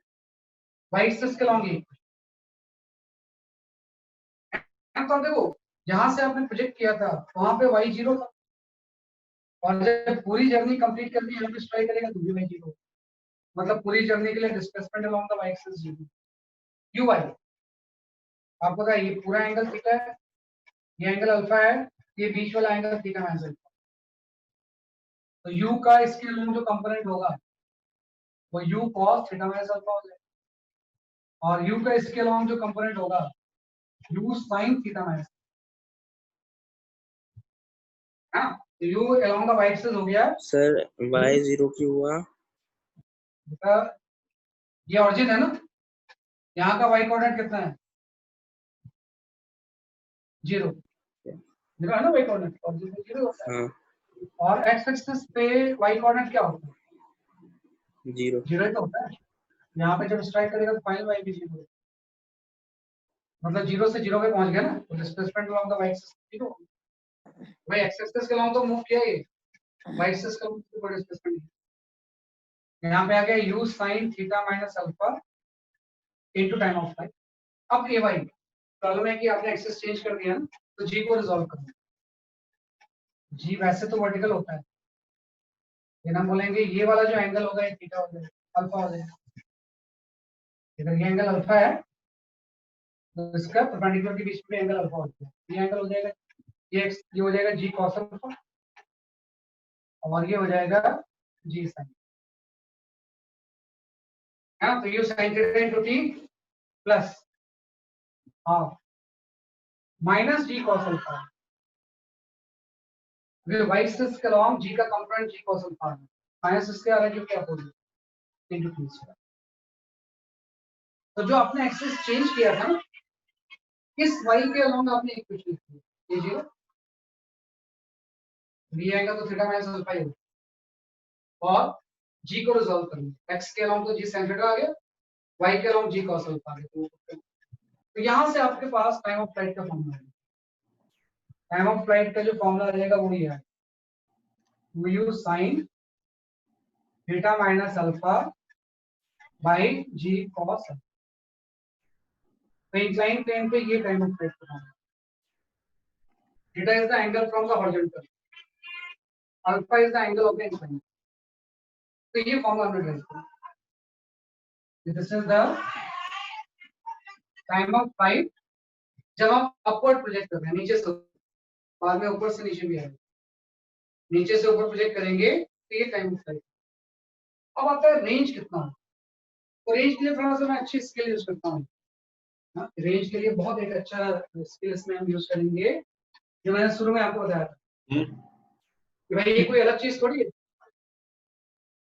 वाई एक्सिस के अलॉन्ग ये। तो देखो जहां से आपने प्रोजेक्ट किया था वहां पे y 0 था, और जब पूरी जर्नी कंप्लीट करनी है ट्राई करेगा तो भी y 0, मतलब पूरी जर्नी के लिए displacement along the y axis 0। uy आपको पता है ये पूरा एंगल थीटा है, ये एंगल अल्फा है, ये बीच वाला एंगल थीटा माइनस अल्फा। तो u का इसके अलॉन्ग जो कंपोनेंट होगा वो u cos theta minus alpha हो जाएगा, और u का इसके अलॉन्ग जो कंपोनेंट होगा u sin थीटा माइनस। हाँ, तो u along the y axis हो गया सर y 0 क्यों हुआ? बेटा, ये ऑरिजिन है ना, यहाँ का y कोऑर्डिनेट कितना है 0 है ना, y कोऑर्डिनेट ऑरिजिन में 0 होता है। हाँ और x एक्सिस पे y कोऑर्डिनेट क्या होता है 0। 0 ही तो होता है। यहाँ पे जब स्ट्राइक करेगा तो फाइनल y भी 0, मतलब 0 से 0 पे पहुंच गया ना, तो displacement along the y axis 0। भाई x एक्सिस के along तो मूव किया ये, y एक्सिस का कोई डिस्प्लेसमेंट नहीं। यहाँ पे आ गया u sin theta minus alpha into time of flight. अब ए वाई प्रॉब्लम है कि आपने एक्सिस चेंज कर दिया ना, तो जी को रिजॉल्व करना। जी वैसे तो वर्टिकल होता है, लेकिन हम बोलेंगे ये वाला जो एंगल होगा ये थीटा हो जाएगा, अल्फा हो जाएगा। इधर ये एंगल अल्फा है तो इसका परपेंडिकुलर के बीच में एंगल अल्फा होता है, ये एंगल हो जाएगा ये हो जाएगा जी कॉस अल्फा, और ये हो जाएगा जी साइन। हाँ, तो u sine theta into t plus half minus g cos alpha. y axis के अलॉन्ग g का कंपोनेंट g cos अल्फा है, माइनस इसके आ रहा है जो क्या होगा इनटू टी स्क्वायर। तो जो आपने एक्सिस चेंज किया था ना, इस y के अलॉन्ग आपने इक्वेशन लिखी है, ये 0 b आएगा तो थीटा माइनस अल्फा ही होगा, और g को रिजॉल्व करना, x के अलॉन्ग तो g sin थीटा आ गया, y के अलॉन्ग g cos अल्फा आ गया। तो यहां से आपके पास टाइम ऑफ फ्लाइट का फॉर्मूला है। टाइम ऑफ फ्लाइट का जो फॉर्मूला रहेगा वो ये है, u sin theta minus alpha by g cos alpha. तो इंक्लाइन प्लेन पे ये टाइम ऑफ फ्लाइट का formula. Theta is the angle from the horizontal, alpha is the angle of the incline. तो ये फॉर्मूला हमने ड्राइव किया, this is the time of flight जब हम अपवर्ड प्रोजेक्ट कर रहे हैं, नीचे से बाद में ऊपर से नीचे भी आएगा, नीचे से ऊपर प्रोजेक्ट करेंगे तो ये टाइम ऑफ फ्लाइट। अब आता है रेंज कितना है, तो रेंज के लिए थोड़ा सा मैं अच्छी स्किल यूज करता हूँ। रेंज के लिए बहुत एक अच्छा स्किल इसमें हम यूज करेंगे, जो मैंने शुरू में आपको बताया था कि भाई ये कोई अलग चीज थोड़ी है।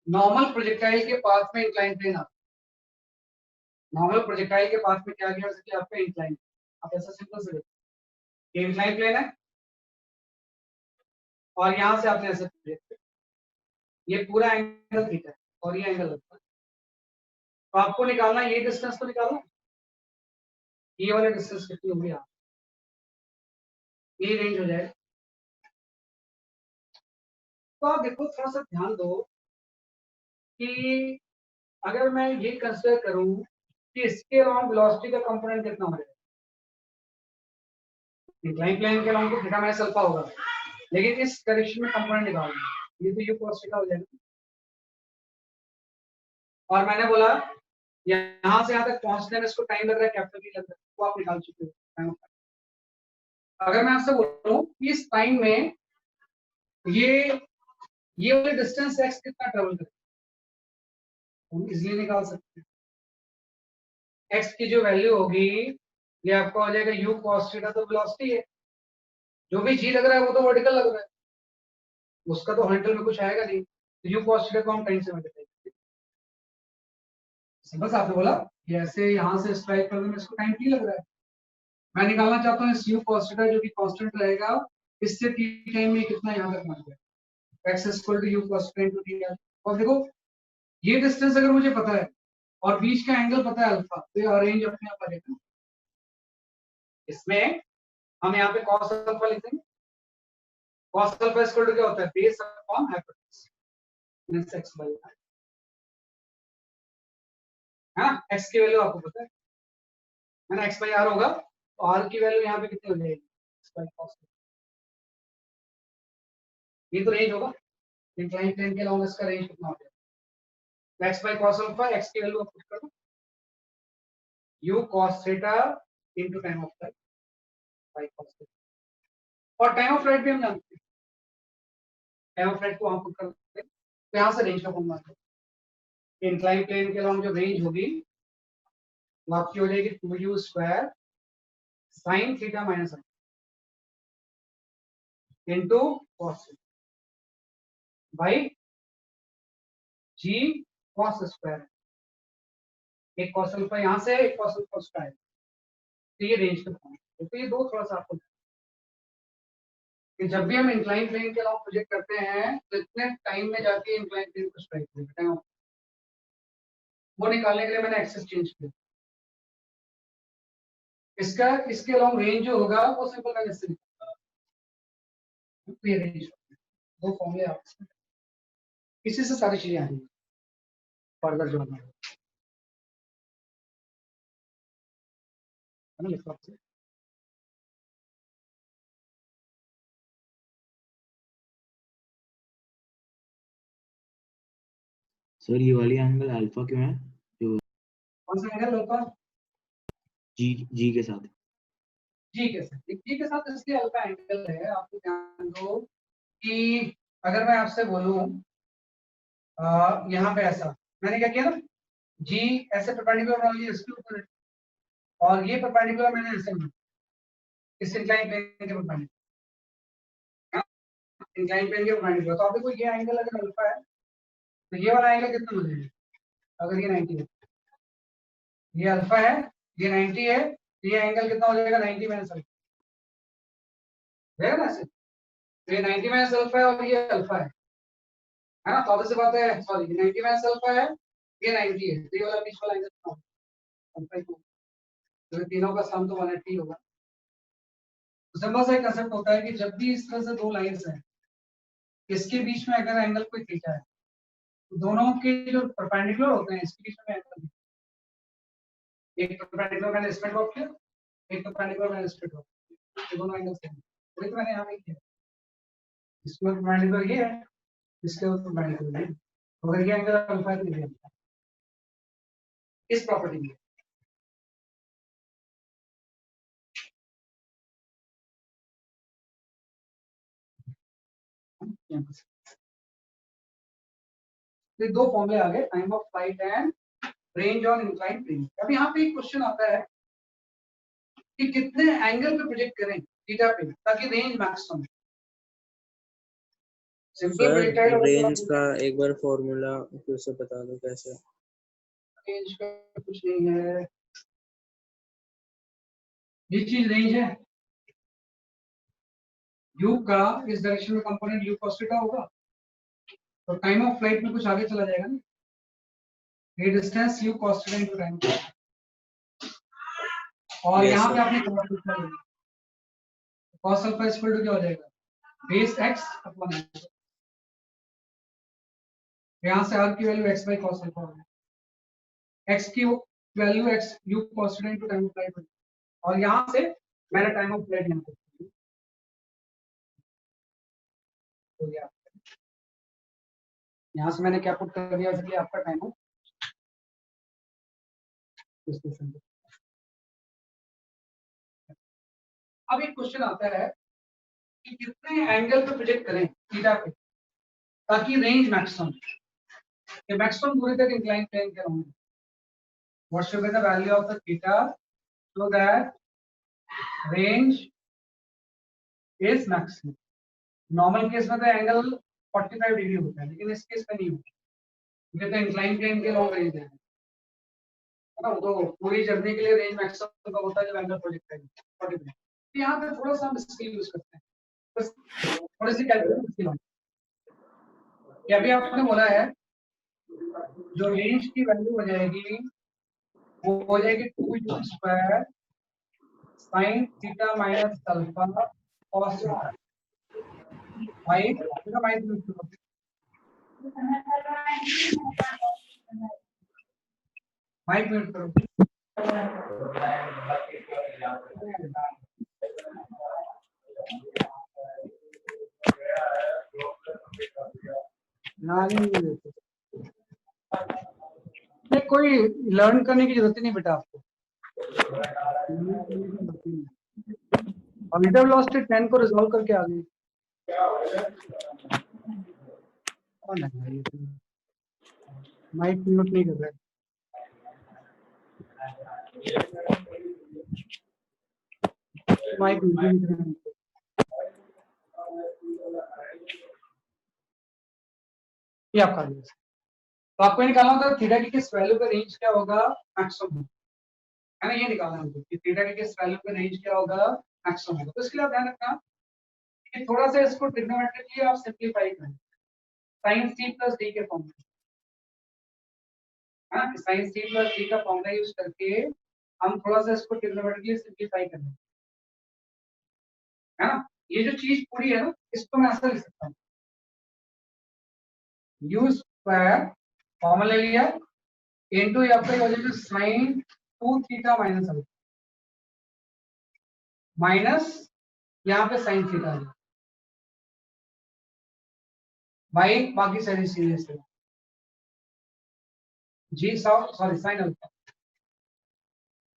नॉर्मल प्रोजेक्टाइल के पाथ में इंक्लाइन प्लेन आता है, नॉर्मल प्रोजेक्टाइल के पाथ में क्या गया जैसे कि आपका इंक्लाइन, आप ऐसा सिंपल से देखिए ये इंक्लाइन प्लेन है और यहां से आपने ऐसे प्रोजेक्ट, ये पूरा एंगल थीटा है और ये एंगल अल्फा। तो आपको निकालना ये डिस्टेंस तो निकालना, ये वाला डिस्टेंस कितनी होगी आप, ये रेंज हो जाएगा। तो आप देखो थोड़ा सा ध्यान दो कि अगर मैं ये कंसीडर करूं कि इसके अलॉन्ग वेलोसिटी का कंपोनेंट कितना हो जाएगा, इंक्लाइन प्लेन के अलॉन्ग तो थीटा माइनस अल्फा होगा, लेकिन इस डायरेक्शन में कंपोनेंट निकालना, ये तो u cos थीटा हो जाएगा। और मैंने बोला यहाँ से यहाँ तक पहुंचने में इसको टाइम लग रहा है, कैपिटल टी लग रहा है, वो आप निकाल चुके हो टाइम। अगर मैं आपसे बोलूं कि इस टाइम में ये वाले डिस्टेंस x कितना ट्रेवल करे, हम इजीली निकाल सकते हैं। x की जो वैल्यू होगी ये आपका हो जाएगा u cos थीटा, तो वेलोसिटी है, जो भी g लग रहा है वो तो वर्टिकल लग रहा है, उसका तो हॉरिजॉन्टल में कुछ आएगा नहीं, तो u cos थीटा को हम टाइम से मल्टीप्लाई करते हैं। बस आपने बोला ये ऐसे यहाँ से स्ट्राइक करने में इसको टाइम t लग रहा है, मैं निकालना चाहता हूँ इस u cos थीटा जो कि कांस्टेंट रहेगा, इससे t टाइम में कितना यहाँ तक पहुंच गया, x equal to u cos theta into t। और देखो ये डिस्टेंस अगर मुझे पता है और बीच का एंगल पता है अल्फा, तो ये रेंज अपने आप आ जाएगा। इसमें हम यहाँ पे cos अल्फा लिखेंगे। cos अल्फा इक्वल टू क्या होता है, base upon hypotenuse means x by r। हाँ, x की वैल्यू आपको पता है ना, x बाय r होगा, तो r की वैल्यू यहाँ पे कितनी हो जाएगी, x बाय cos। ये तो रेंज होगा, इंक्लाइन प्लेन के अलॉन्ग इसका रेंज कितना हो जाएगा, x by cos alpha, x की वैल्यू आप पुट करो, u cos theta into time of flight by cos theta. और टाइम ऑफ फ्लाइट भी हम जानते हैं, टाइम ऑफ फ्लाइट को हम पुट करते हैं, तो यहाँ से रेंज का फॉर्मूला है, इंक्लाइन प्लेन के अलॉन्ग जो रेंज होगी वो आपकी हो जाएगी 2u square sin theta minus into cos by g cos square. एक cos अल्फा यहाँ से, एक cos अल्फा उसका है, तो ये रेंज का फॉर्म है। तो ये दो थोड़ा सा आपको कि जब भी हम इंक्लाइन प्लेन के अलॉन्ग प्रोजेक्ट करते हैं तो इतने टाइम में जाके इंक्लाइन प्लेन को स्ट्राइक करेगा, वो निकालने के लिए मैंने एक्सेस चेंज किया। इसका इसके अलॉन्ग रेंज जो होगा वो सिंपल मैंने इससे निकाला, ये रेंज दो फॉर्मूले आप इसी से सारी चीजें आएंगी फर्दर जो है ना, लिखो आपसे। सर ये वाली एंगल अल्फा क्यों है, जो कौन सा एंगल होता है, जी के साथ? जी के साथ इसलिए अल्फा एंगल है। आपको ध्यान दो कि अगर मैं आपसे बोलूं यहाँ पे ऐसा, मैंने क्या किया ना, जी ऐसे परपेंडिकुलर बना लिया इसके ऊपर, और ये परपेंडिकुलर मैंने ऐसे बनाया इस इंक्लाइन प्लेन के परपेंडिकुलर, इंक्लाइन प्लेन के परपेंडिकुलर। तो आप देखो ये एंगल अगर अल्फा है तो ये वाला एंगल कितना हो जाएगा, अगर ये 90 है, ये अल्फा है, ये 90 है, तो ये एंगल कितना हो जाएगा, 90 माइनस अल्फा, देखा ना ऐसे, तो ये 90 माइनस अल्फा है और ये अल्फा है ना, तो ऑब्वियस सी बात है, सॉरी 90 माइनस अल्फा है, ये 90 है, तो ये वाला बीच वाला एंगल कितना होगा, अल्फा को, तो तीनों का सम तो 180 होगा। तो सिंपल सा कंसेप्ट होता है कि जब भी इस तरह से दो लाइंस हैं, इसके बीच में अगर एंगल कोई थीटा है, तो दोनों के जो परपेंडिकुलर होते हैं इसके बीच में एंगल, एक परपेंडिकुलर मैंने इसमें ड्रॉप किया, एक परपेंडिकुलर मैंने इसमें ड्रॉप किया, ये दोनों एंगल सेम है, वही तो मैंने यहाँ पे किया, इसमें परपेंडिकुलर ये है, इसके ऊपर परपेंडिकुलर ये है, तो अगर ये एंगल अल्फा है तो ये अल्फा है, इस प्रॉपर्टी में। ये दो फॉर्मूले आ गए, time of flight and range on incline plane. अब यहाँ पे एक क्वेश्चन आता है कि कितने एंगल पे प्रोजेक्ट करें थीटा पे ताकि range maximum. Simple sir projectile range का एक बार फॉर्मूला फिर से बता दो कैसे। रेंज का कुछ नहीं है, ये चीज रेंज है, u का इस डायरेक्शन में कंपोनेंट u cos थीटा होगा, तो टाइम ऑफ फ्लाइट में कुछ आगे चला जाएगा ना, ये distance u cos theta into time, और Yes, यहाँ पे sir. आपने cos अल्फा इक्वल टू क्या हो जाएगा, बेस x अपॉन x, यहाँ से r की value x by cos alpha हो जाएगा, x की value x u cos theta into time of flight, और यहाँ से मैंने टाइम ऑफ फ्लाइट यहाँ पे हो गया, यहाँ से मैंने क्या पुट कर दिया, इसलिए आपका टाइम ऑफ डिस्कशन। अब एक क्वेश्चन आता है कि कितने एंगल पे प्रोजेक्ट करें थीटा पे ताकि रेंज मैक्सिमम, ये मैक्सिमम दूरी तक इंक्लाइन प्लेन के होंगे, what should be the value of the theta so that range is maximum. Normal case में तो एंगल 45 डिग्री होता है, लेकिन इस केस में नहीं होता, ये तो इंक्लाइन प्लेन के लॉन्ग रेंज है ना, तो पूरी जर्नी के लिए रेंज मैक्सिमम का होता है जब एंगल प्रोजेक्ट करेंगे 45। तो यहाँ पे थोड़ा सा हम स्केल यूज करते हैं, बस थोड़ी सी कैलकुलेशन। अभी आपने बोला है जो रेंज की वैल्यू हो जाएगी वो हो जाएगी 2 square sine theta minus alpha cos minus mute करो नहीं, कोई लर्न करने की जरूरत ही नहीं बेटा आपको। अब इधर लॉस्ट 10 को रिजॉल्व करके आ गई। माइक म्यूट नहीं कर रहा है। माइक म्यूट नहीं कर रहा है। ये आप कर लीजिए। तो आपको निकालना होगा थीटा की किस वैल्यू का रेंज क्या होगा मैक्सिमम, है ना। ये निकालना होगा कि थीटा की किस वैल्यू का रेंज क्या होगा मैक्सिमम होगा। तो इसके लिए आप ध्यान रखना कि थोड़ा सा इसको ट्रिग्नोमेट्रिकली आप सिंपलीफाई करें sin c प्लस d के फॉर्म में, है ना। sin c प्लस d का फॉर्मूला यूज करके हम थोड़ा सा इसको ट्रिग्नोमेट्रिकली सिंपलीफाई करें, है ना। ये जो चीज पूरी है ना इसको मैं ऐसा लिख सकता हूँ u स्क्वायर फॉर्मूला ले लिया इनटू या फिर हो जाएगा sin 2 theta minus alpha minus यहाँ पे sin थीटा है भाई बाकी सारी सीरीज से जी सॉरी sin अल्फा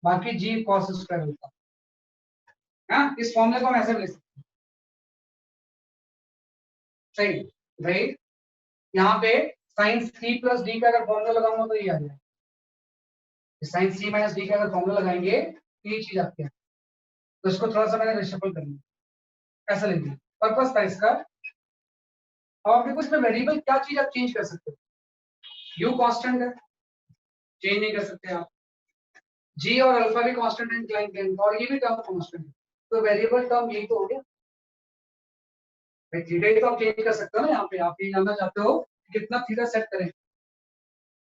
बाकी जी cos स्क्वायर अल्फा, हाँ। इस फॉर्मूले को हम ऐसे ले सकते हैं, सही राइट। यहाँ पे sin c प्लस डी का अगर फॉर्मूला लगाऊंगा तो ये आ जाएगा sin c माइनस डी का अगर फॉर्मूला लगाएंगे तो ये चीज आपके यहाँ, तो इसको थोड़ा सा मैंने रिशफल कर लिया, ऐसा लिख दिया। पर्पस था इसका। और आपके कुछ में वेरिएबल क्या चीज आप चेंज कर सकते हो, u कांस्टेंट है चेंज नहीं कर सकते आप, g और अल्फा भी कांस्टेंट है इंक्लाइन प्लेन और ये भी टर्म कांस्टेंट है, तो वेरिएबल टर्म यही तो हो गया भाई। थीटा ही तो आप चेंज कर सकते हो ना। यहाँ पे आप ये जानना चाहते हो कि कितना थीटा सेट करें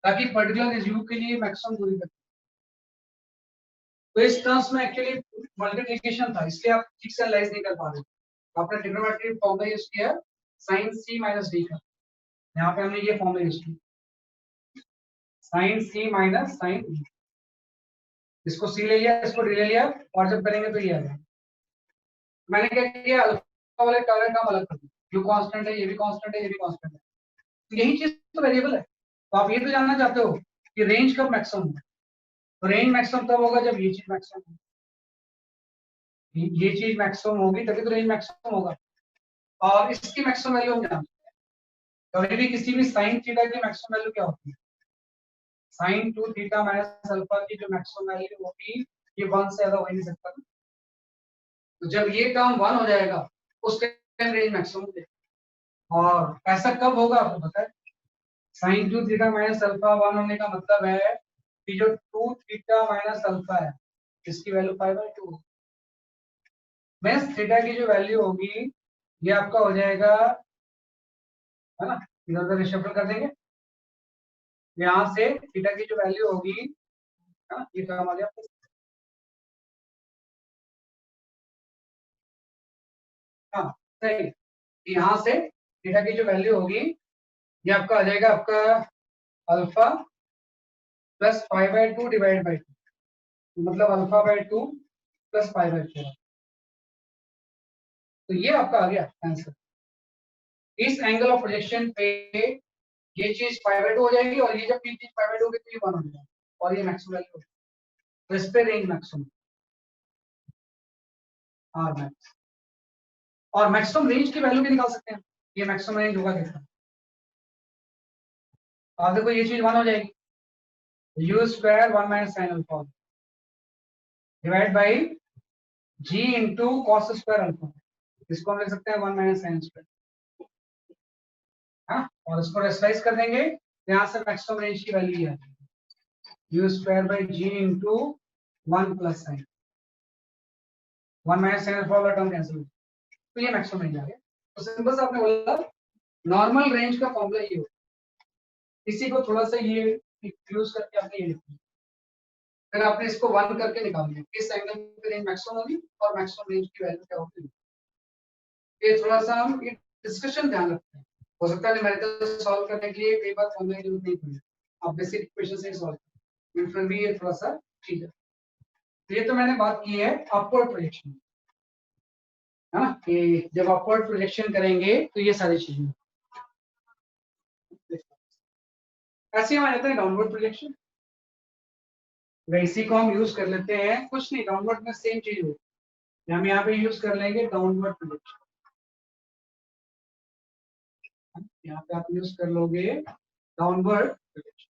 ताकि पर्टिकुलर इस u के लिए मैक्सिमम दूरी तक। तो इस टर्म्स में एक्चुअली मल्टीप्लिकेशन था इसलिए आप ठीक से एनालाइज नहीं कर पा रहे। तो आपने ट्रिग्नोमेट्री फॉर्मूला यूज किया sin c माइनस डी का, यहाँ पे हमने ये फॉर्मूला यूज किया sin c minus sin d। इसको c ले लिया इसको d ले लिया और जब करेंगे तो ये आ जाएगा। मैंने क्या किया अल्फा वाले टर्म अलग कर दिया, u कांस्टेंट है ये भी कांस्टेंट है ये भी कांस्टेंट है, तो यही चीज तो वेरिएबल है। तो आप ये तो जानना चाहते हो कि रेंज कब मैक्सिमम है, तो रेंज मैक्सिमम तब होगा जब ये चीज मैक्सिमम होगी, ये चीज मैक्सिमम होगी तभी तो रेंज मैक्सिमम होगा। और इसकी मैक्सिमम वैल्यू हम जानते हैं, कभी भी किसी भी साइन थीटा की मैक्सिमम वैल्यू क्या होती है, साइन 2 थीटा माइनस अल्फा की जो मैक्सिमम वैल्यू होगी ये 1 से ज्यादा हो ही नहीं सकता। तो जब ये टर्म 1 हो जाएगा उस टाइम रेंज मैक्सिमम हो जाएगा। और ऐसा कब होगा आपको पता है, साइन 2 थीटा माइनस अल्फा 1 होने का मतलब है कि जो 2 थीटा माइनस अल्फा है इसकी वैल्यू 5/2 मींस थीटा की जो वैल्यू होगी ये आपका हो जाएगा, है ना। इधर उधर रिशफल कर देंगे, यहाँ से थीटा की जो वैल्यू होगी, है ना, ये टर्म आ गया। हाँ सही, यहाँ से थीटा की जो वैल्यू होगी ये आपका आ जाएगा आपका अल्फा प्लस 5/2 डिवाइड बाई 2, मतलब अल्फा बाई 2 प्लस 5/4। तो ये आपका आ गया आंसर। इस एंगल ऑफ प्रोजेक्शन पे ये चीज 5/2 हो जाएगी और ये जब ये चीज 5/2 होगी तो ये 1 हो जाएगा और ये मैक्सिमम वैल्यू होगी। तो इस पे रेंज मैक्सिमम आर मैक्स, और मैक्सिमम रेंज की वैल्यू भी निकाल सकते हैं। ये मैक्सिमम रेंज होगा कितना, आप देखो ये चीज 1 हो जाएगी u square 1 minus sine alpha divide by g into cos square alpha, इसको हम लिख सकते हैं 1 माइनस साइन स्क्वायर, हाँ। और इसको रेशनलाइज कर देंगे यहाँ से मैक्सिमम रेंज की वैल्यू है u square by g into 1 plus sign 1 minus sine alpha वाला टर्म कैंसिल, तो ये मैक्सिमम रेंज आ गया। तो सिंपल से आपने बोला नॉर्मल रेंज का फॉर्मूला ये होता है, इसी को थोड़ा सा ये यूज करके आपने ये लिखा, फिर आपने इसको 1 करके निकाल दिया, किस एंगल पे रेंज मैक्सिमम होगी और मैक्सिमम रेंज की वैल्यू क्या होगी। ये थोड़ा सा हम ये डिस्कशन ध्यान रखते हैं, हो सकता है न्यूमेरिकल सॉल्व करने के लिए कई बार फॉर्मूला की जरूरत नहीं पड़े, आप बेसिक इक्वेशन से सॉल्व करें, फिर भी ये थोड़ा सा ठीक है। तो ये तो मैंने बात की है अपवर्ड प्रोजेक्शन, है ना, कि जब अपवर्ड प्रोजेक्शन करेंगे तो ये सारी चीजें। ऐसे हम आ जाते हैं डाउनवर्ड प्रोजेक्शन, इसी को हम यूज कर लेते हैं, कुछ नहीं डाउनवर्ड में सेम चीज होगी, हम यहाँ पे यूज कर लेंगे डाउनवर्ड प्रोजेक्शन, यहाँ पे आप यूज कर लोगे डाउनवर्ड प्रोजेक्शन।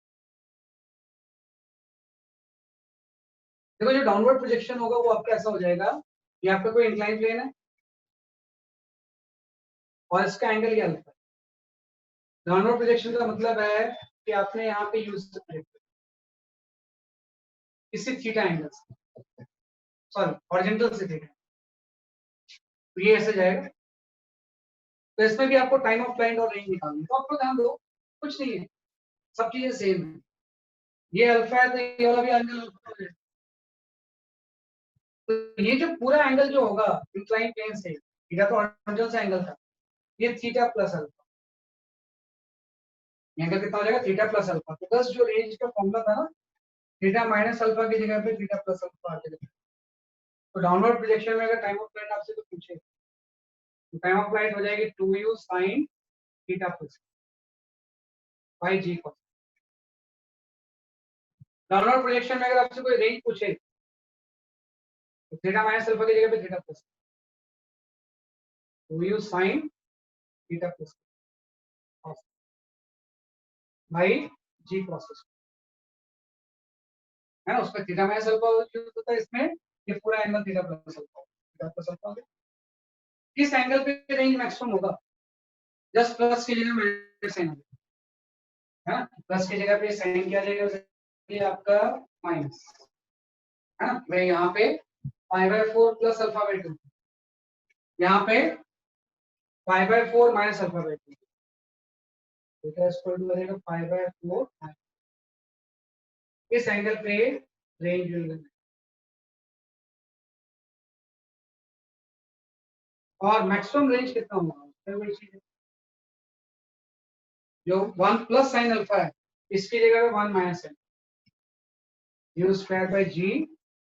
देखो जो डाउनवर्ड प्रोजेक्शन होगा वो आपका ऐसा हो जाएगा, ये आपका कोई इंक्लाइन प्लेन है और इसका एंगल ये अल्फा है। डाउनवर्ड प्रोजेक्शन का मतलब है कि आपने यहाँ पे यूज इसी थीटा एंगल से, सॉरी हॉरिजॉन्टल से थीटा, तो ये ऐसे जाएगा। तो इसमें भी आपको टाइम ऑफ फ्लाइट और रेंज निकालनी, तो आपको ध्यान दो कुछ नहीं है, सब चीजें सेम है, ये अल्फा है तो ये वाला भी एंगल अल्फा हो जाएगा। तो ये जो पूरा एंगल जो होगा इंक्लाइन प्लेन से, थीटा तो हॉरिजॉन्टल से एंगल था, ये थीटा प्लस अल्फा, एंगल कितना हो जाएगा थीटा प्लस अल्फा। तो बस जो रेंज का फॉर्मूला था ना, थीटा माइनस अल्फा की जगह पे थीटा प्लस अल्फा आ जाएगा। तो डाउनवर्ड प्रोजेक्शन में अगर टाइम ऑफ फ्लाइट आपसे तो पूछे तो टाइम ऑफ फ्लाइट हो जाएगी 2u sin theta plus by g cos. Downward projection में अगर आपसे कोई रेंज पूछे तो थीटा माइनस अल्फा की जगह पे theta plus 2u sin theta plus by g cos, है ना, उसमें थीटा माइनस अल्फा यूज होता है, इसमें ये पूरा एंगल थीटा प्लस अल्फा। किस एंगल पे रेंज मैक्सिमम होगा, जस्ट प्लस की जगह माइनस साइन है ना, प्लस की जगह पे साइन क्या आ जाएगा, ये आपका माइनस, है ना, मैं यहाँ पे π/4 प्लस अल्फा बाई 2, यहाँ पे π/4 minus alpha by 2, theta equal to बनेगा π/4। इस एंगल पे रेंज मिल, और मैक्सिमम रेंज कितना होगा, वही चीज है जो 1 प्लस साइन अल्फा है, इसकी जगह पे 1 माइनस है, u square by g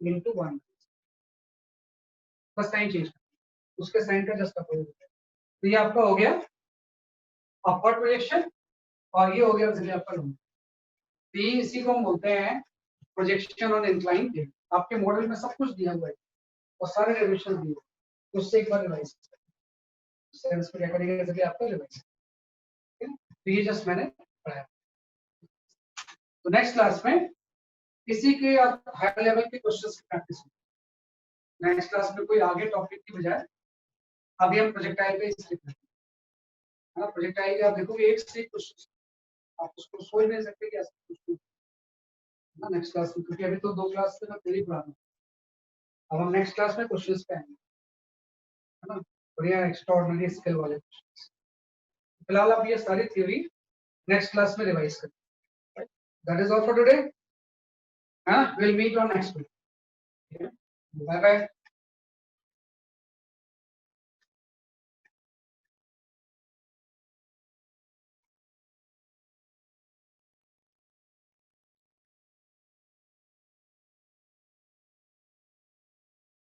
into 1, बस साइन चेंज, उसके साइन का जस्ट अपोजिट है। तो ये आपका हो गया अपवर्ड प्रोजेक्शन और ये हो गया इसलिए आपका लोड। तो ये इसी को हम बोलते हैं प्रोजेक्शन ऑन इंक्लाइन प्लेन। आपके मॉडल में सब कुछ दिया हुआ है और सारे डेरिवेशन दिए, उससे एक बार रिवाइज इसको क्या करेंगे इसलिए आपका रिवाइज। तो ये जस्ट मैंने पढ़ाया। तो नेक्स्ट क्लास में इसी के हाई लेवल के क्वेश्चंस की प्रैक्टिस, नेक्स्ट क्लास में कोई आगे टॉपिक की बजाय अभी हम प्रोजेक्टाइल पे स्टिक करते हैं, प्रोजेक्टाइल के आप देखोगे एक से एक क्वेश्चन, आप उसको सोच नहीं सकते कि ऐसा कुछ ना नेक्स्ट क्लास में, क्योंकि अभी तो 2 क्लास से मैं पहले पढ़ा रहा हूँ, अब हम नेक्स्ट क्लास में क्वेश्चंस पे आएंगे, है ना, बढ़िया एक्स्ट्राऑर्डिनरी स्किल वाले क्वेश्चंस। फिलहाल आप ये सारी थ्योरी नेक्स्ट क्लास में रिवाइज करें। That is all for today, हाँ, will meet on next week, bye bye.